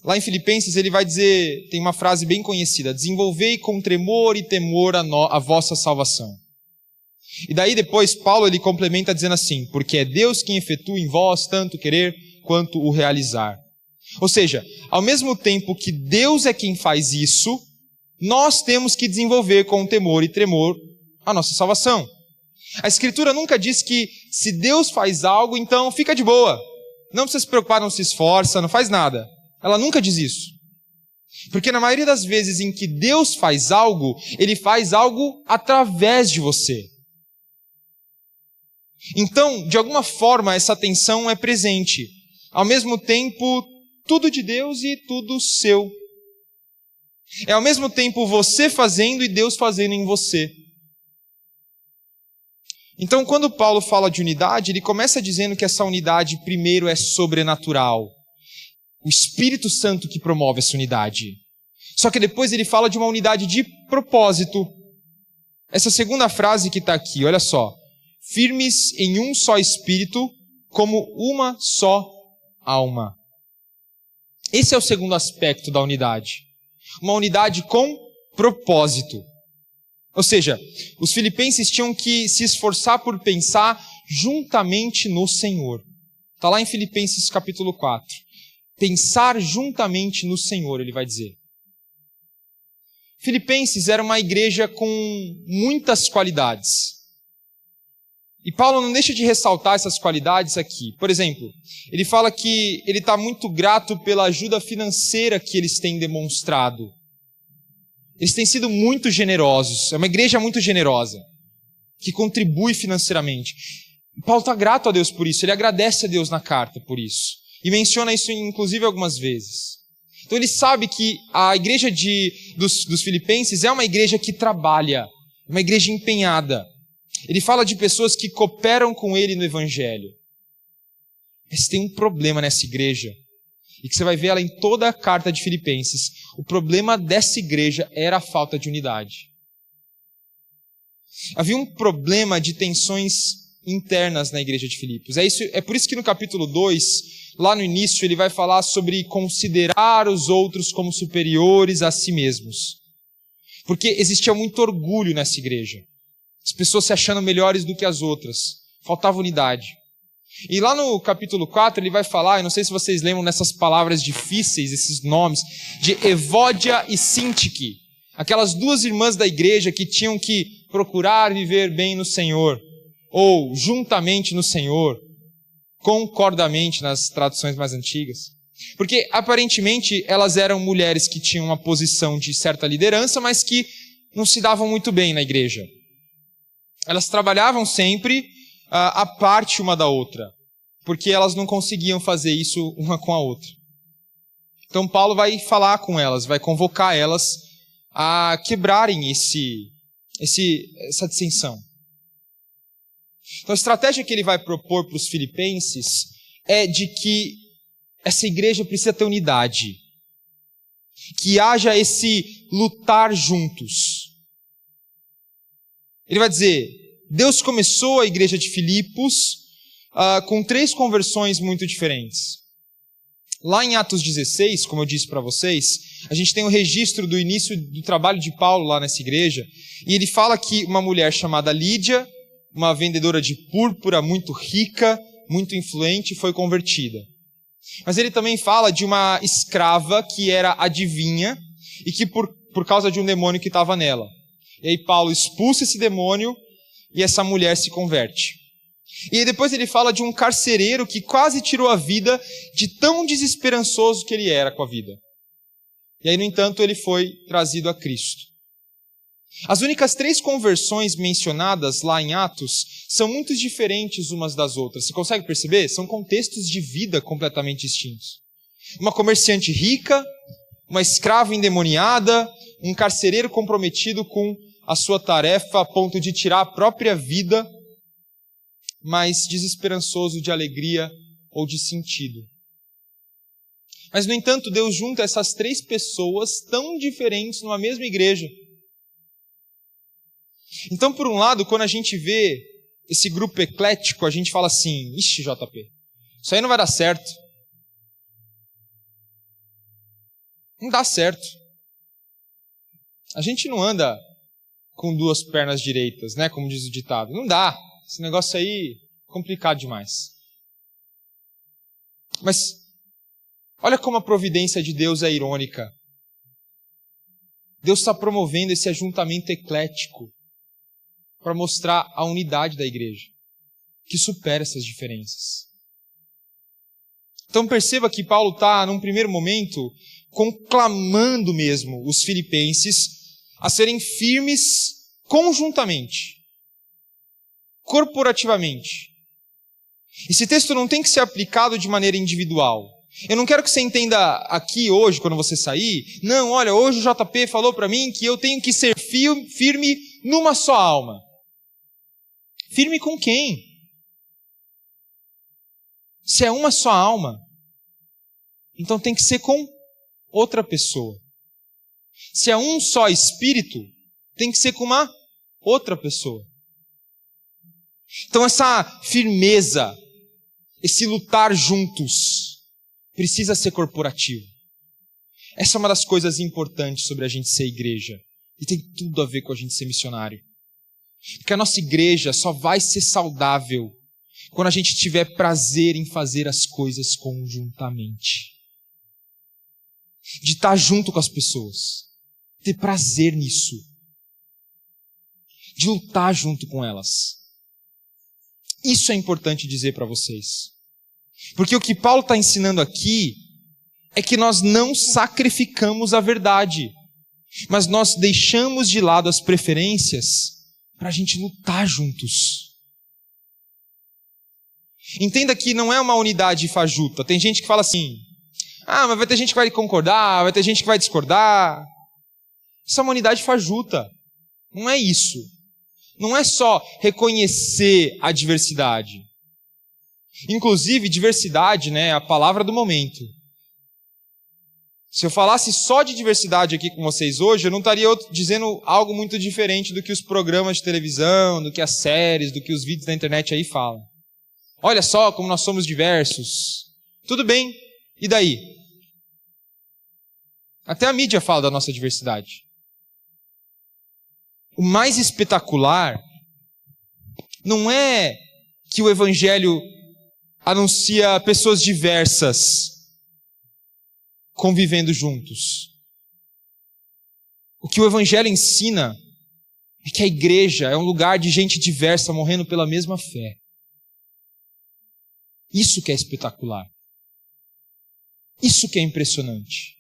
Lá em Filipenses ele vai dizer, tem uma frase bem conhecida, desenvolvei com tremor e temor a vossa salvação. E daí depois Paulo ele complementa dizendo assim, porque é Deus quem efetua em vós tanto querer quanto o realizar. Ou seja, ao mesmo tempo que Deus é quem faz isso, nós temos que desenvolver com temor e tremor a nossa salvação. A Escritura nunca diz que se Deus faz algo, então fica de boa. Não precisa se preocupar, não se esforça, não faz nada. Ela nunca diz isso. Porque na maioria das vezes em que Deus faz algo, Ele faz algo através de você. Então, de alguma forma, essa tensão é presente. Ao mesmo tempo, tudo de Deus e tudo seu. É ao mesmo tempo você fazendo e Deus fazendo em você. Então, quando Paulo fala de unidade, ele começa dizendo que essa unidade primeiro é sobrenatural. O Espírito Santo que promove essa unidade. Só que depois ele fala de uma unidade de propósito. Essa segunda frase que está aqui, olha só. Firmes em um só Espírito, como uma só alma. Esse é o segundo aspecto da unidade. Uma unidade com propósito. Ou seja, os filipenses tinham que se esforçar por pensar juntamente no Senhor. Está lá em Filipenses capítulo 4. Pensar juntamente no Senhor, ele vai dizer. Filipenses era uma igreja com muitas qualidades. E Paulo não deixa de ressaltar essas qualidades aqui. Por exemplo, ele fala que ele está muito grato pela ajuda financeira que eles têm demonstrado. Eles têm sido muito generosos. É uma igreja muito generosa, que contribui financeiramente. Paulo está grato a Deus por isso. Ele agradece a Deus na carta por isso. E menciona isso, inclusive, algumas vezes. Então ele sabe que a igreja dos filipenses é uma igreja que trabalha, uma igreja empenhada. Ele fala de pessoas que cooperam com ele no evangelho. Mas tem um problema nessa igreja, e que você vai ver ela em toda a carta de Filipenses. O problema dessa igreja era a falta de unidade. Havia um problema de tensões internas na igreja de Filipos. É por isso que no capítulo 2, lá no início, ele vai falar sobre considerar os outros como superiores a si mesmos. Porque existia muito orgulho nessa igreja. As pessoas se achando melhores do que as outras. Faltava unidade. E lá no capítulo 4 ele vai falar, eu não sei se vocês lembram dessas palavras difíceis, esses nomes, de Evódia e Sintique. Aquelas duas irmãs da igreja que tinham que procurar viver bem no Senhor. Ou juntamente no Senhor. Concordamente nas traduções mais antigas. Porque aparentemente elas eram mulheres que tinham uma posição de certa liderança, mas que não se davam muito bem na igreja. Elas trabalhavam sempre à parte uma da outra, porque elas não conseguiam fazer isso uma com a outra. Então Paulo vai falar com elas, vai convocar elas a quebrarem essa dissensão. Então a estratégia que ele vai propor para os filipenses é de que essa igreja precisa ter unidade, que haja esse lutar juntos. Ele vai dizer, Deus começou a igreja de Filipos com 3 conversões muito diferentes. Lá em Atos 16, como eu disse para vocês, a gente tem um registro do início do trabalho de Paulo lá nessa igreja, e ele fala que uma mulher chamada Lídia, uma vendedora de púrpura muito rica, muito influente, foi convertida. Mas ele também fala de uma escrava que era adivinha, e que por causa de um demônio que estava nela. E aí Paulo expulsa esse demônio e essa mulher se converte. E aí depois ele fala de um carcereiro que quase tirou a vida de tão desesperançoso que ele era com a vida. E aí, no entanto, ele foi trazido a Cristo. As únicas 3 conversões mencionadas lá em Atos são muito diferentes umas das outras. Você consegue perceber? São contextos de vida completamente distintos. Uma comerciante rica, uma escrava endemoniada, um carcereiro comprometido com a sua tarefa a ponto de tirar a própria vida, mas desesperançoso de alegria ou de sentido. Mas, no entanto, Deus junta essas 3 pessoas tão diferentes numa mesma igreja. Então, por um lado, quando a gente vê esse grupo eclético, a gente fala assim, ixi, JP, isso aí não vai dar certo. Não dá certo. A gente não anda com duas pernas direitas, né? Como diz o ditado. Não dá. Esse negócio aí é complicado demais. Mas olha como a providência de Deus é irônica. Deus está promovendo esse ajuntamento eclético para mostrar a unidade da igreja, que supera essas diferenças. Então perceba que Paulo está, num primeiro momento, conclamando mesmo os filipenses a serem firmes conjuntamente, corporativamente. Esse texto não tem que ser aplicado de maneira individual. Eu não quero que você entenda aqui hoje, quando você sair, não, olha, hoje o JP falou para mim que eu tenho que ser firme numa só alma. Firme com quem? Se é uma só alma, então tem que ser com outra pessoa. Se é um só espírito, tem que ser com uma outra pessoa. Então essa firmeza, esse lutar juntos, precisa ser corporativo. Essa é uma das coisas importantes sobre a gente ser igreja. E tem tudo a ver com a gente ser missionário. Porque a nossa igreja só vai ser saudável quando a gente tiver prazer em fazer as coisas conjuntamente. De estar junto com as pessoas. Ter prazer nisso. De lutar junto com elas. Isso é importante dizer para vocês. Porque o que Paulo está ensinando aqui é que nós não sacrificamos a verdade, mas nós deixamos de lado as preferências para a gente lutar juntos. Entenda que não é uma unidade fajuta. Tem gente que fala assim, mas vai ter gente que vai concordar, vai ter gente que vai discordar. Isso é uma unidade fajuta. Não é isso. Não é só reconhecer a diversidade. Inclusive, diversidade, né, é a palavra do momento. Se eu falasse só de diversidade aqui com vocês hoje, eu não estaria dizendo algo muito diferente do que os programas de televisão, do que as séries, do que os vídeos da internet aí falam. Olha só como nós somos diversos. Tudo bem, e daí? Até a mídia fala da nossa diversidade. O mais espetacular não é que o Evangelho anuncia pessoas diversas convivendo juntos. O que o Evangelho ensina é que a igreja é um lugar de gente diversa morrendo pela mesma fé. Isso que é espetacular. Isso que é impressionante.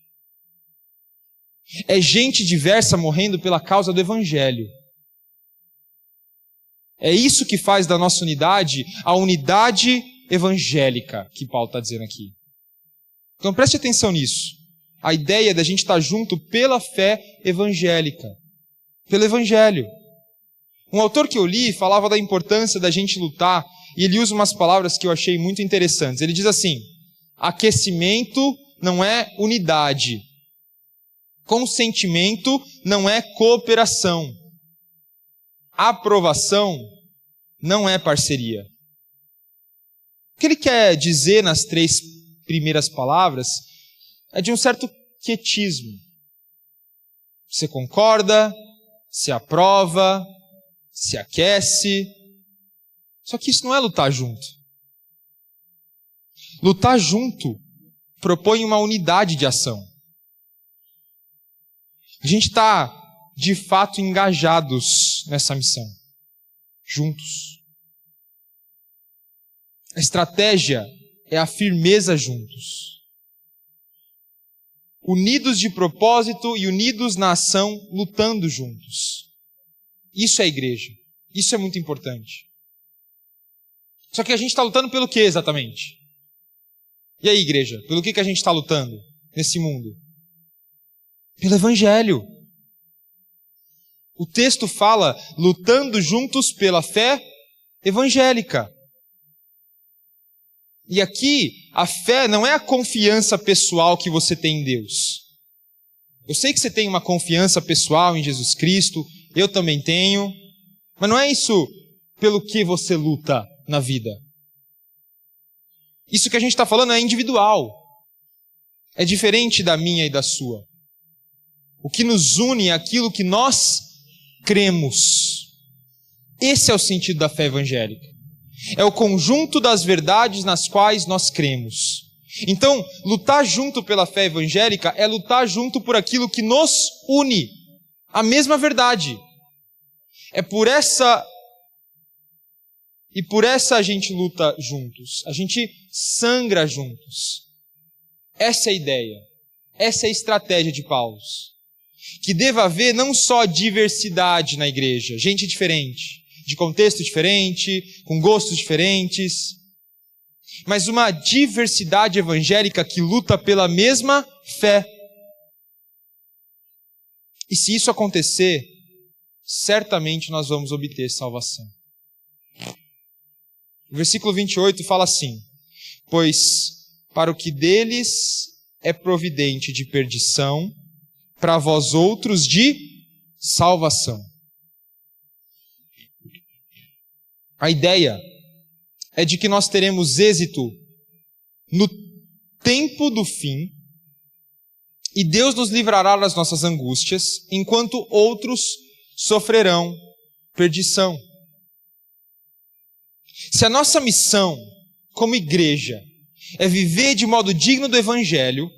É gente diversa morrendo pela causa do Evangelho. É isso que faz da nossa unidade a unidade evangélica que Paulo está dizendo aqui. Então preste atenção nisso. A ideia da gente estar junto pela fé evangélica. Pelo Evangelho. Um autor que eu li falava da importância da gente lutar, e ele usa umas palavras que eu achei muito interessantes. Ele diz assim, aquecimento não é unidade. Consentimento não é cooperação. Aprovação não é parceria. O que ele quer dizer nas 3 primeiras palavras é de um certo quietismo. Você concorda, se aprova, se aquece. Só que isso não é lutar junto. Lutar junto propõe uma unidade de ação. A gente está, de fato, engajados nessa missão. Juntos. A estratégia é a firmeza juntos. Unidos de propósito e unidos na ação, lutando juntos. Isso é igreja. Isso é muito importante. Só que a gente está lutando pelo que exatamente? E aí, igreja? Pelo que a gente está lutando nesse mundo? Pelo Evangelho. O texto fala, lutando juntos pela fé evangélica. E aqui, a fé não é a confiança pessoal que você tem em Deus. Eu sei que você tem uma confiança pessoal em Jesus Cristo, eu também tenho, mas não é isso pelo que você luta na vida. Isso que a gente está falando é individual. É diferente da minha e da sua. O que nos une é aquilo que nós cremos. Esse é o sentido da fé evangélica. É o conjunto das verdades nas quais nós cremos. Então, lutar junto pela fé evangélica é lutar junto por aquilo que nos une, a mesma verdade. É por essa... E por essa a gente luta juntos. A gente sangra juntos. Essa é a ideia. Essa é a estratégia de Paulo. Que deva haver não só diversidade na igreja, gente diferente, de contexto diferente, com gostos diferentes, mas uma diversidade evangélica que luta pela mesma fé. E se isso acontecer, certamente nós vamos obter salvação. O versículo 28 fala assim: pois para o que deles é providente de perdição, para vós outros de salvação. A ideia é de que nós teremos êxito no tempo do fim e Deus nos livrará das nossas angústias, enquanto outros sofrerão perdição. Se a nossa missão como igreja é viver de modo digno do Evangelho,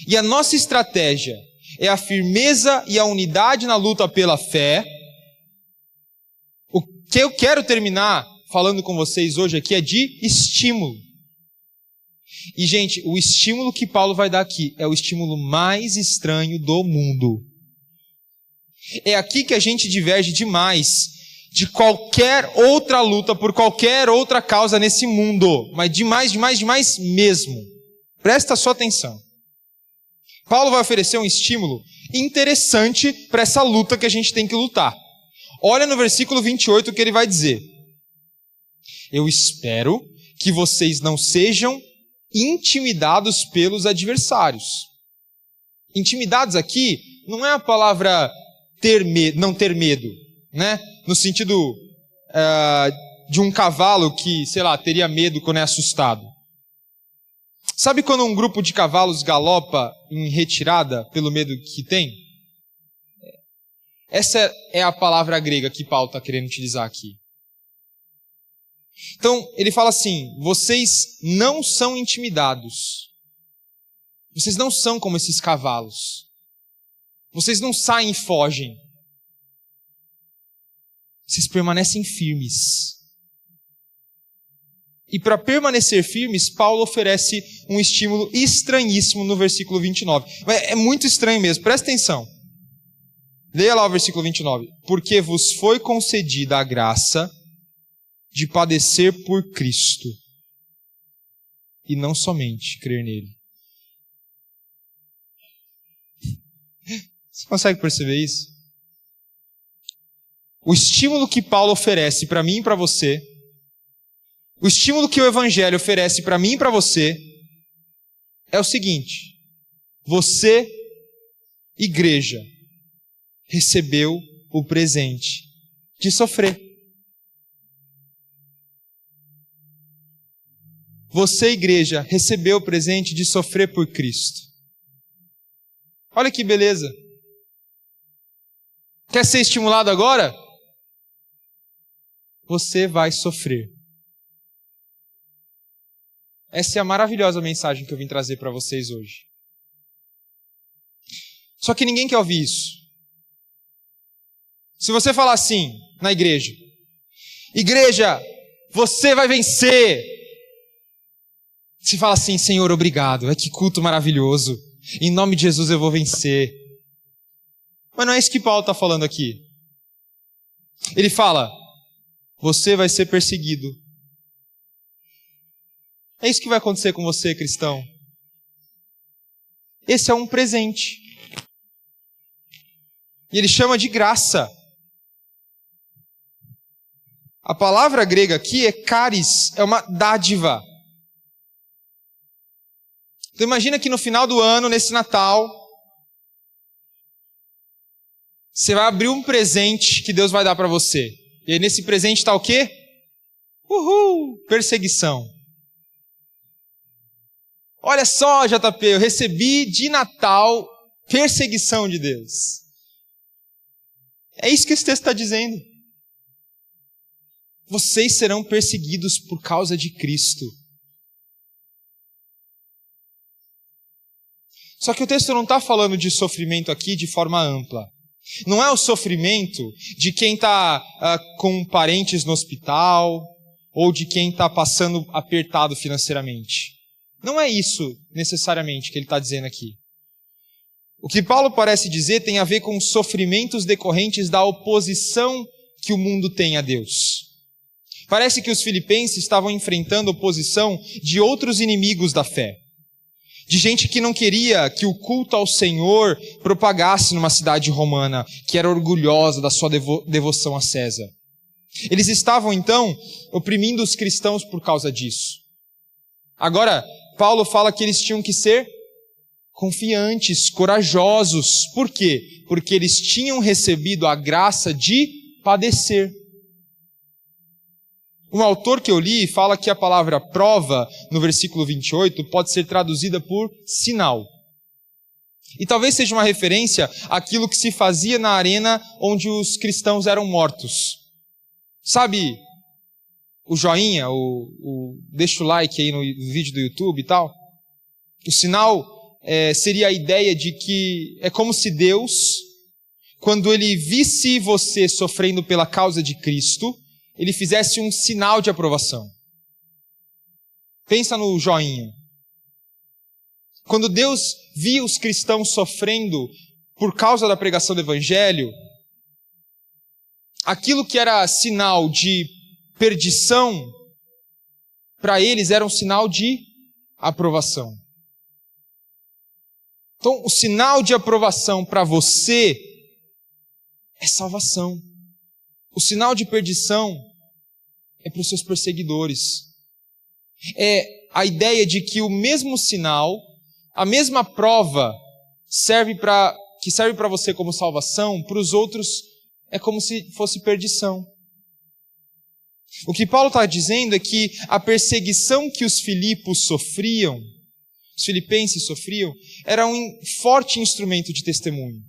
e a nossa estratégia é a firmeza e a unidade na luta pela fé, o que eu quero terminar falando com vocês hoje aqui é de estímulo. E, gente, o estímulo que Paulo vai dar aqui é o estímulo mais estranho do mundo. É aqui que a gente diverge demais de qualquer outra luta por qualquer outra causa nesse mundo. Mas demais mesmo. Presta sua atenção. Paulo vai oferecer um estímulo interessante para essa luta que a gente tem que lutar. Olha no versículo 28 o que ele vai dizer. Eu espero que vocês não sejam intimidados pelos adversários. Intimidados aqui não é a palavra não ter medo, né? No sentido de um cavalo que, sei lá, teria medo quando é assustado. Sabe quando um grupo de cavalos galopa em retirada pelo medo que tem? Essa é a palavra grega que Paulo está querendo utilizar aqui. Então, ele fala assim, vocês não são intimidados. Vocês não são como esses cavalos. Vocês não saem e fogem. Vocês permanecem firmes. E para permanecer firmes, Paulo oferece um estímulo estranhíssimo no versículo 29. É muito estranho mesmo, presta atenção. Leia lá o versículo 29. Porque vos foi concedida a graça de padecer por Cristo, e não somente crer nele. Você consegue perceber isso? O estímulo que Paulo oferece para mim e para você, o estímulo que o Evangelho oferece para mim e para você, é o seguinte: você, igreja, recebeu o presente de sofrer. Você, igreja, recebeu o presente de sofrer por Cristo. Olha que beleza. Quer ser estimulado agora? Você vai sofrer. Essa é a maravilhosa mensagem que eu vim trazer para vocês hoje. Só que ninguém quer ouvir isso. Se você falar assim na igreja, igreja, você vai vencer. Você fala assim, Senhor, obrigado, que culto maravilhoso. Em nome de Jesus eu vou vencer. Mas não é isso que Paulo está falando aqui. Ele fala, você vai ser perseguido. É isso que vai acontecer com você, cristão. Esse é um presente. E ele chama de graça. A palavra grega aqui é charis, é uma dádiva. Então imagina que no final do ano, nesse Natal, você vai abrir um presente que Deus vai dar para você. E aí nesse presente está o quê? Perseguição. Olha só, JP, eu recebi de Natal perseguição de Deus. É isso que esse texto está dizendo. Vocês serão perseguidos por causa de Cristo. Só que o texto não está falando de sofrimento aqui de forma ampla. Não é o sofrimento de quem está com parentes no hospital ou de quem está passando apertado financeiramente. Não é isso necessariamente que ele está dizendo aqui. O que Paulo parece dizer tem a ver com os sofrimentos decorrentes da oposição que o mundo tem a Deus. Parece que os filipenses estavam enfrentando oposição de outros inimigos da fé. De gente que não queria que o culto ao Senhor propagasse numa cidade romana, que era orgulhosa da sua devoção a César. Eles estavam, então, oprimindo os cristãos por causa disso. Agora, Paulo fala que eles tinham que ser confiantes, corajosos. Por quê? Porque eles tinham recebido a graça de padecer. Um autor que eu li fala que a palavra prova, no versículo 28, pode ser traduzida por sinal. E talvez seja uma referência àquilo que se fazia na arena onde os cristãos eram mortos. Sabe o joinha, deixa o like aí no vídeo do YouTube e tal? O sinal seria a ideia de que é como se Deus, quando Ele visse você sofrendo pela causa de Cristo, Ele fizesse um sinal de aprovação. Pensa no joinha. Quando Deus via os cristãos sofrendo por causa da pregação do Evangelho, aquilo que era sinal de perdição, para eles era um sinal de aprovação. Então, o sinal de aprovação para você é salvação. O sinal de perdição é para os seus perseguidores. É a ideia de que o mesmo sinal, a mesma prova que serve para você como salvação, para os outros é como se fosse perdição. O que Paulo está dizendo é que a perseguição que os filipenses sofriam, era um forte instrumento de testemunho.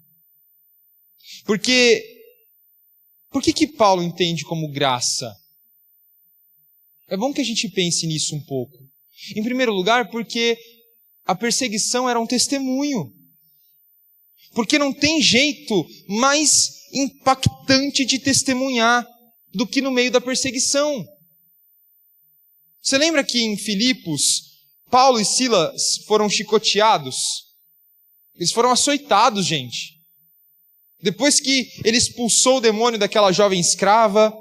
Por que Paulo entende como graça? É bom que a gente pense nisso um pouco. Em primeiro lugar, porque a perseguição era um testemunho. Porque não tem jeito mais impactante de testemunhar do que no meio da perseguição. Você lembra que em Filipos, Paulo e Silas foram chicoteados? Eles foram açoitados, gente. Depois que ele expulsou o demônio daquela jovem escrava,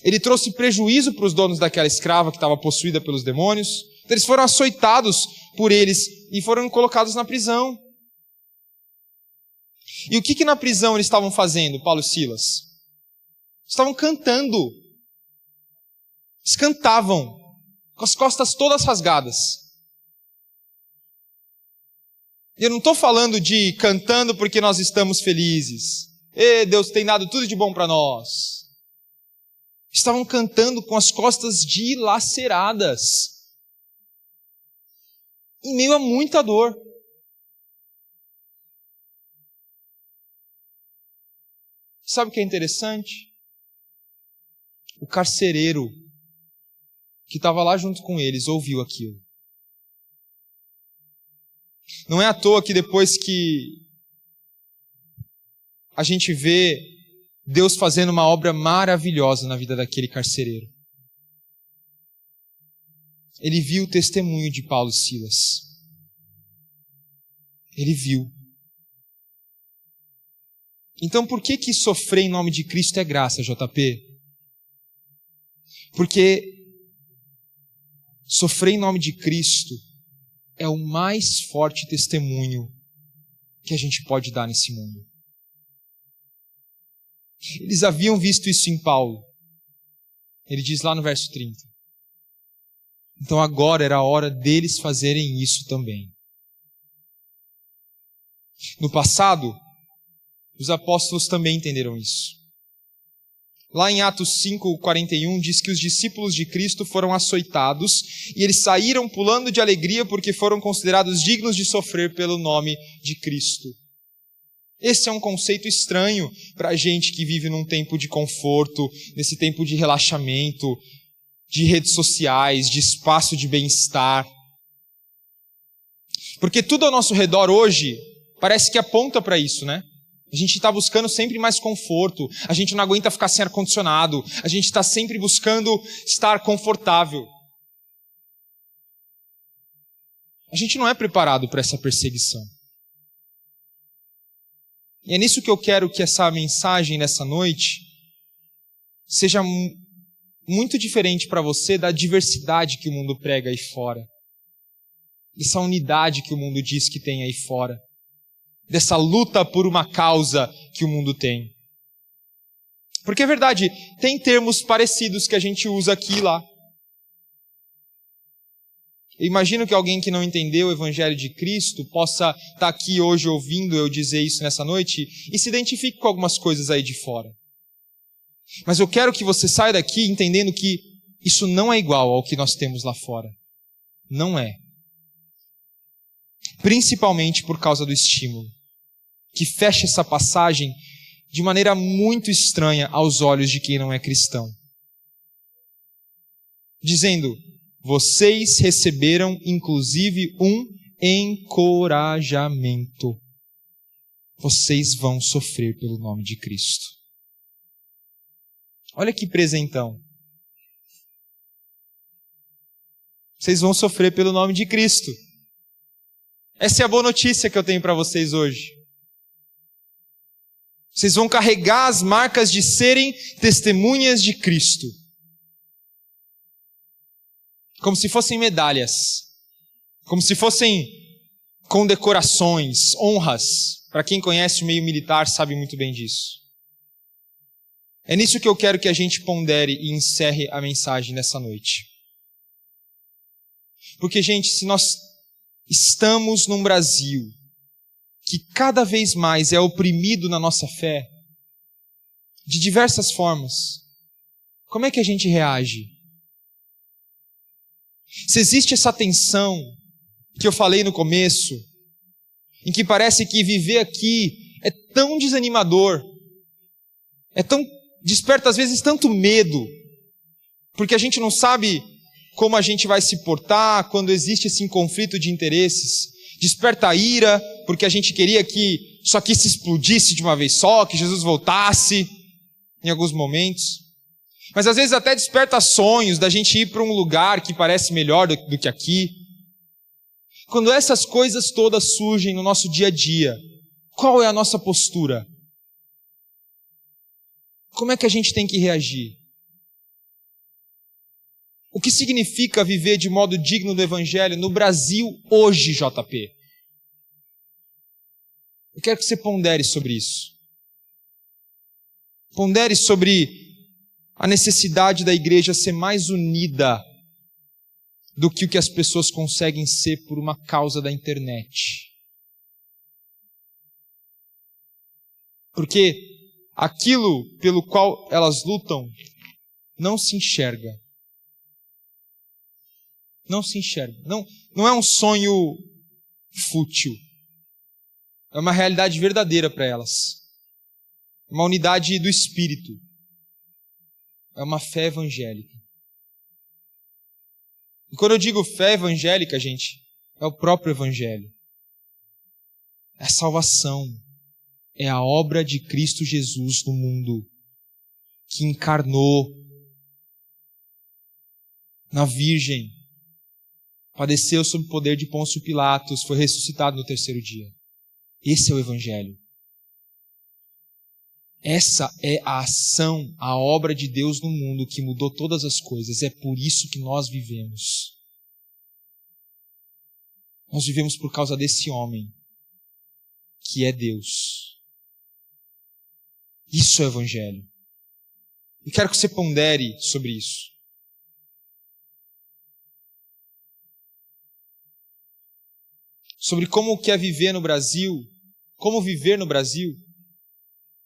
ele trouxe prejuízo para os donos daquela escrava que estava possuída pelos demônios. Então, eles foram açoitados por eles e foram colocados na prisão. E o que na prisão eles estavam fazendo, Paulo e Silas? Estavam cantando. Eles cantavam, com as costas todas rasgadas. Eu não estou falando de cantando porque nós estamos felizes. Deus tem dado tudo de bom para nós. Estavam cantando com as costas dilaceradas, em meio a muita dor. Sabe o que é interessante? O carcereiro que estava lá junto com eles ouviu aquilo. Não é à toa que depois que a gente vê Deus fazendo uma obra maravilhosa na vida daquele carcereiro. Ele viu o testemunho de Paulo e Silas. Ele viu. Então por que sofrer em nome de Cristo é graça, JP? Porque sofrer em nome de Cristo é o mais forte testemunho que a gente pode dar nesse mundo. Eles haviam visto isso em Paulo. Ele diz lá no verso 30. Então agora era a hora deles fazerem isso também. No passado, os apóstolos também entenderam isso. Lá em Atos 5:41 diz que os discípulos de Cristo foram açoitados e eles saíram pulando de alegria porque foram considerados dignos de sofrer pelo nome de Cristo. Esse é um conceito estranho para a gente que vive num tempo de conforto, nesse tempo de relaxamento, de redes sociais, de espaço de bem-estar. Porque tudo ao nosso redor hoje parece que aponta para isso, né? A gente está buscando sempre mais conforto, a gente não aguenta ficar sem ar-condicionado, a gente está sempre buscando estar confortável. A gente não é preparado para essa perseguição. E é nisso que eu quero que essa mensagem nessa noite seja muito diferente para você da diversidade que o mundo prega aí fora. Essa unidade que o mundo diz que tem aí fora. Dessa luta por uma causa que o mundo tem. Porque é verdade, tem termos parecidos que a gente usa aqui e lá. Eu imagino que alguém que não entendeu o Evangelho de Cristo possa estar aqui hoje ouvindo eu dizer isso nessa noite e se identifique com algumas coisas aí de fora. Mas eu quero que você saia daqui entendendo que isso não é igual ao que nós temos lá fora. Não é. Principalmente por causa do estímulo, que fecha essa passagem de maneira muito estranha aos olhos de quem não é cristão. Dizendo, vocês receberam inclusive um encorajamento. Vocês vão sofrer pelo nome de Cristo. Olha que presentão. Vocês vão sofrer pelo nome de Cristo. Essa é a boa notícia que eu tenho para vocês hoje. Vocês vão carregar as marcas de serem testemunhas de Cristo. Como se fossem medalhas. Como se fossem condecorações, honras. Para quem conhece o meio militar sabe muito bem disso. É nisso que eu quero que a gente pondere e encerre a mensagem nessa noite. Porque, gente, se nós estamos num Brasil que cada vez mais é oprimido na nossa fé, de diversas formas, como é que a gente reage? Se existe essa tensão que eu falei no começo, em que parece que viver aqui é tão desanimador, desperta às vezes tanto medo, porque a gente não sabe como a gente vai se portar quando existe esse conflito de interesses. Desperta ira, porque a gente queria que isso aqui se explodisse de uma vez só, que Jesus voltasse em alguns momentos. Mas às vezes até desperta sonhos da gente ir para um lugar que parece melhor do que aqui. Quando essas coisas todas surgem no nosso dia a dia, qual é a nossa postura? Como é que a gente tem que reagir? O que significa viver de modo digno do Evangelho no Brasil hoje, JP? Eu quero que você pondere sobre isso. Pondere sobre a necessidade da igreja ser mais unida do que o que as pessoas conseguem ser por uma causa da internet. Porque aquilo pelo qual elas lutam não se enxerga. Não se enxerga. Não é um sonho fútil. É uma realidade verdadeira para elas. Uma unidade do Espírito. É uma fé evangélica. E quando eu digo fé evangélica, gente, é o próprio Evangelho. É a salvação. É a obra de Cristo Jesus no mundo, que encarnou na Virgem, padeceu sob o poder de Pôncio Pilatos, foi ressuscitado no terceiro dia. Esse é o Evangelho. Essa é a ação, a obra de Deus no mundo que mudou todas as coisas. É por isso que nós vivemos. Nós vivemos por causa desse homem, que é Deus. Isso é o Evangelho. E quero que você pondere sobre isso. Sobre como que é viver no Brasil, como viver no Brasil,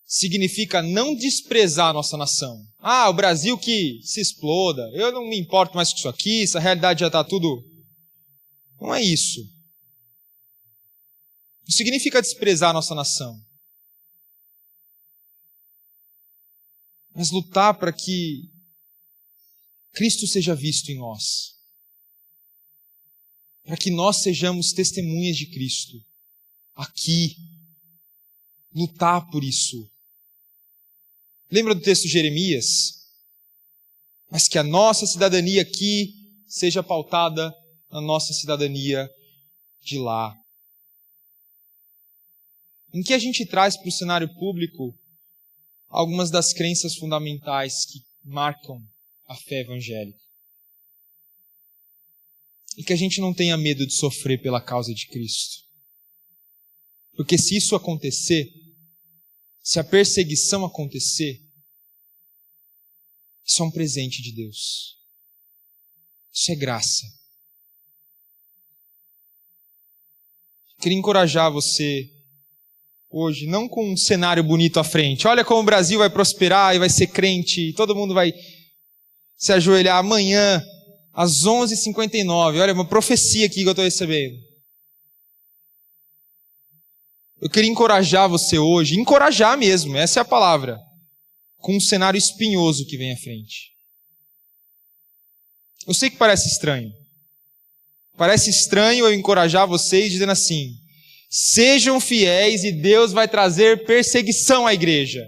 significa não desprezar a nossa nação. O Brasil que se exploda, eu não me importo mais com isso aqui, essa realidade já está tudo... Não é isso. Não significa desprezar a nossa nação. mas lutar para que Cristo seja visto em nós. Para que nós sejamos testemunhas de Cristo aqui. Lutar por isso. Lembra do texto de Jeremias? Mas que a nossa cidadania aqui seja pautada na nossa cidadania de lá. Em que a gente traz para o cenário público algumas das crenças fundamentais que marcam a fé evangélica. E que a gente não tenha medo de sofrer pela causa de Cristo. Porque se isso acontecer, se a perseguição acontecer, isso é um presente de Deus. Isso é graça. Queria encorajar você hoje, não com um cenário bonito à frente. Olha como o Brasil vai prosperar e vai ser crente, e todo mundo vai se ajoelhar amanhã, às 11h59. Olha, uma profecia aqui que eu estou recebendo. Eu queria encorajar você hoje, encorajar mesmo, essa é a palavra, com um cenário espinhoso que vem à frente. Eu sei que parece estranho. Parece estranho eu encorajar vocês dizendo assim: sejam fiéis e Deus vai trazer perseguição à igreja.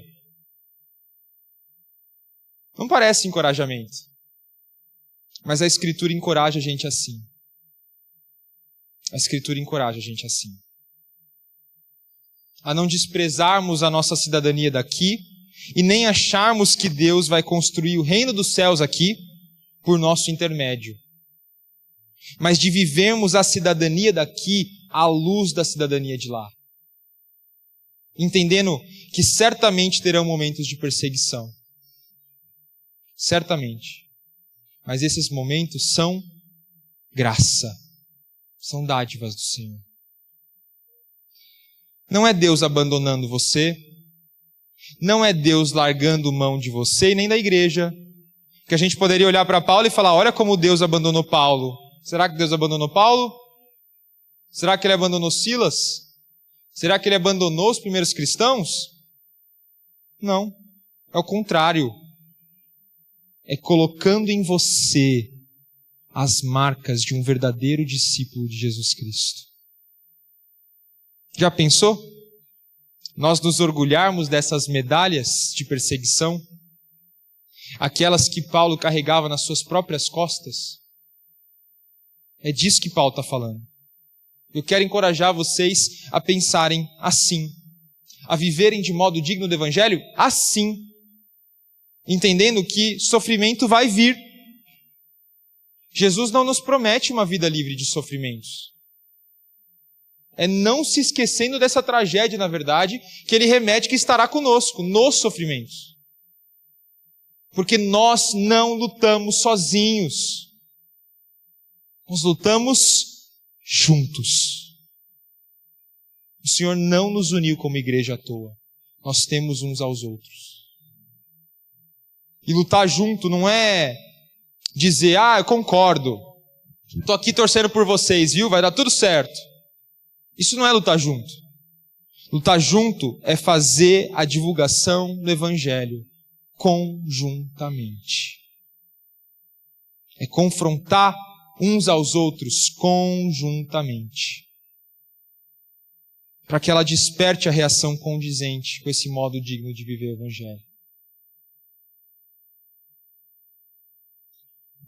Não parece encorajamento. Mas a Escritura encoraja a gente assim. A Escritura encoraja a gente assim. A não desprezarmos a nossa cidadania daqui e nem acharmos que Deus vai construir o reino dos céus aqui por nosso intermédio. Mas de vivermos a cidadania daqui à luz da cidadania de lá. Entendendo que certamente terão momentos de perseguição. Certamente. Mas esses momentos são graça. São dádivas do Senhor. Não é Deus abandonando você. Não é Deus largando mão de você e nem da igreja. Que a gente poderia olhar para Paulo e falar: olha como Deus abandonou Paulo. Será que Deus abandonou Paulo? Será que ele abandonou Silas? Será que ele abandonou os primeiros cristãos? Não. É o contrário. É colocando em você as marcas de um verdadeiro discípulo de Jesus Cristo. Já pensou? Nós nos orgulharmos dessas medalhas de perseguição? Aquelas que Paulo carregava nas suas próprias costas? É disso que Paulo está falando. Eu quero encorajar vocês a pensarem assim. A viverem de modo digno do Evangelho assim. Entendendo que sofrimento vai vir. Jesus não nos promete uma vida livre de sofrimentos. É não se esquecendo dessa tragédia, na verdade, que ele remete que estará conosco, nos sofrimentos. Porque nós não lutamos sozinhos. Nós lutamos juntos. O Senhor não nos uniu como igreja à toa. Nós temos uns aos outros. E lutar junto não é dizer: eu concordo. Estou aqui torcendo por vocês, viu? Vai dar tudo certo. Isso não é lutar junto. Lutar junto é fazer a divulgação do Evangelho conjuntamente. É confrontar uns aos outros conjuntamente. Para que ela desperte a reação condizente com esse modo digno de viver o Evangelho.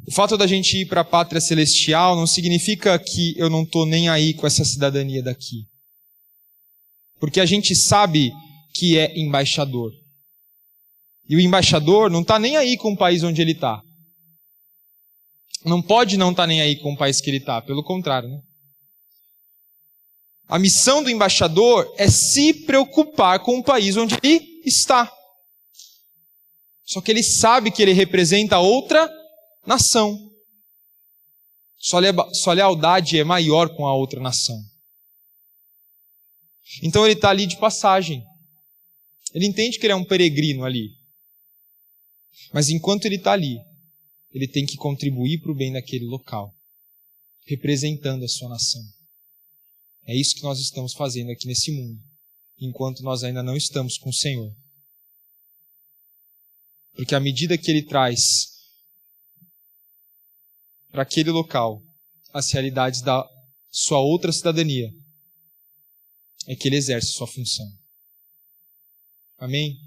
O fato da gente ir para a pátria celestial não significa que eu não estou nem aí com essa cidadania daqui. Porque a gente sabe que é embaixador. E o embaixador não está nem aí com o país onde ele está. Não pode não estar nem aí com o país que ele está, pelo contrário, né? A missão do embaixador é se preocupar com o país onde ele está. Só que ele sabe que ele representa outra nação. Sua lealdade é maior com a outra nação. Então ele está ali de passagem. Ele entende que ele é um peregrino ali. Mas enquanto ele está ali, ele tem que contribuir para o bem daquele local, representando a sua nação. É isso que nós estamos fazendo aqui nesse mundo, enquanto nós ainda não estamos com o Senhor. Porque à medida que ele traz para aquele local as realidades da sua outra cidadania, é que ele exerce sua função. Amém?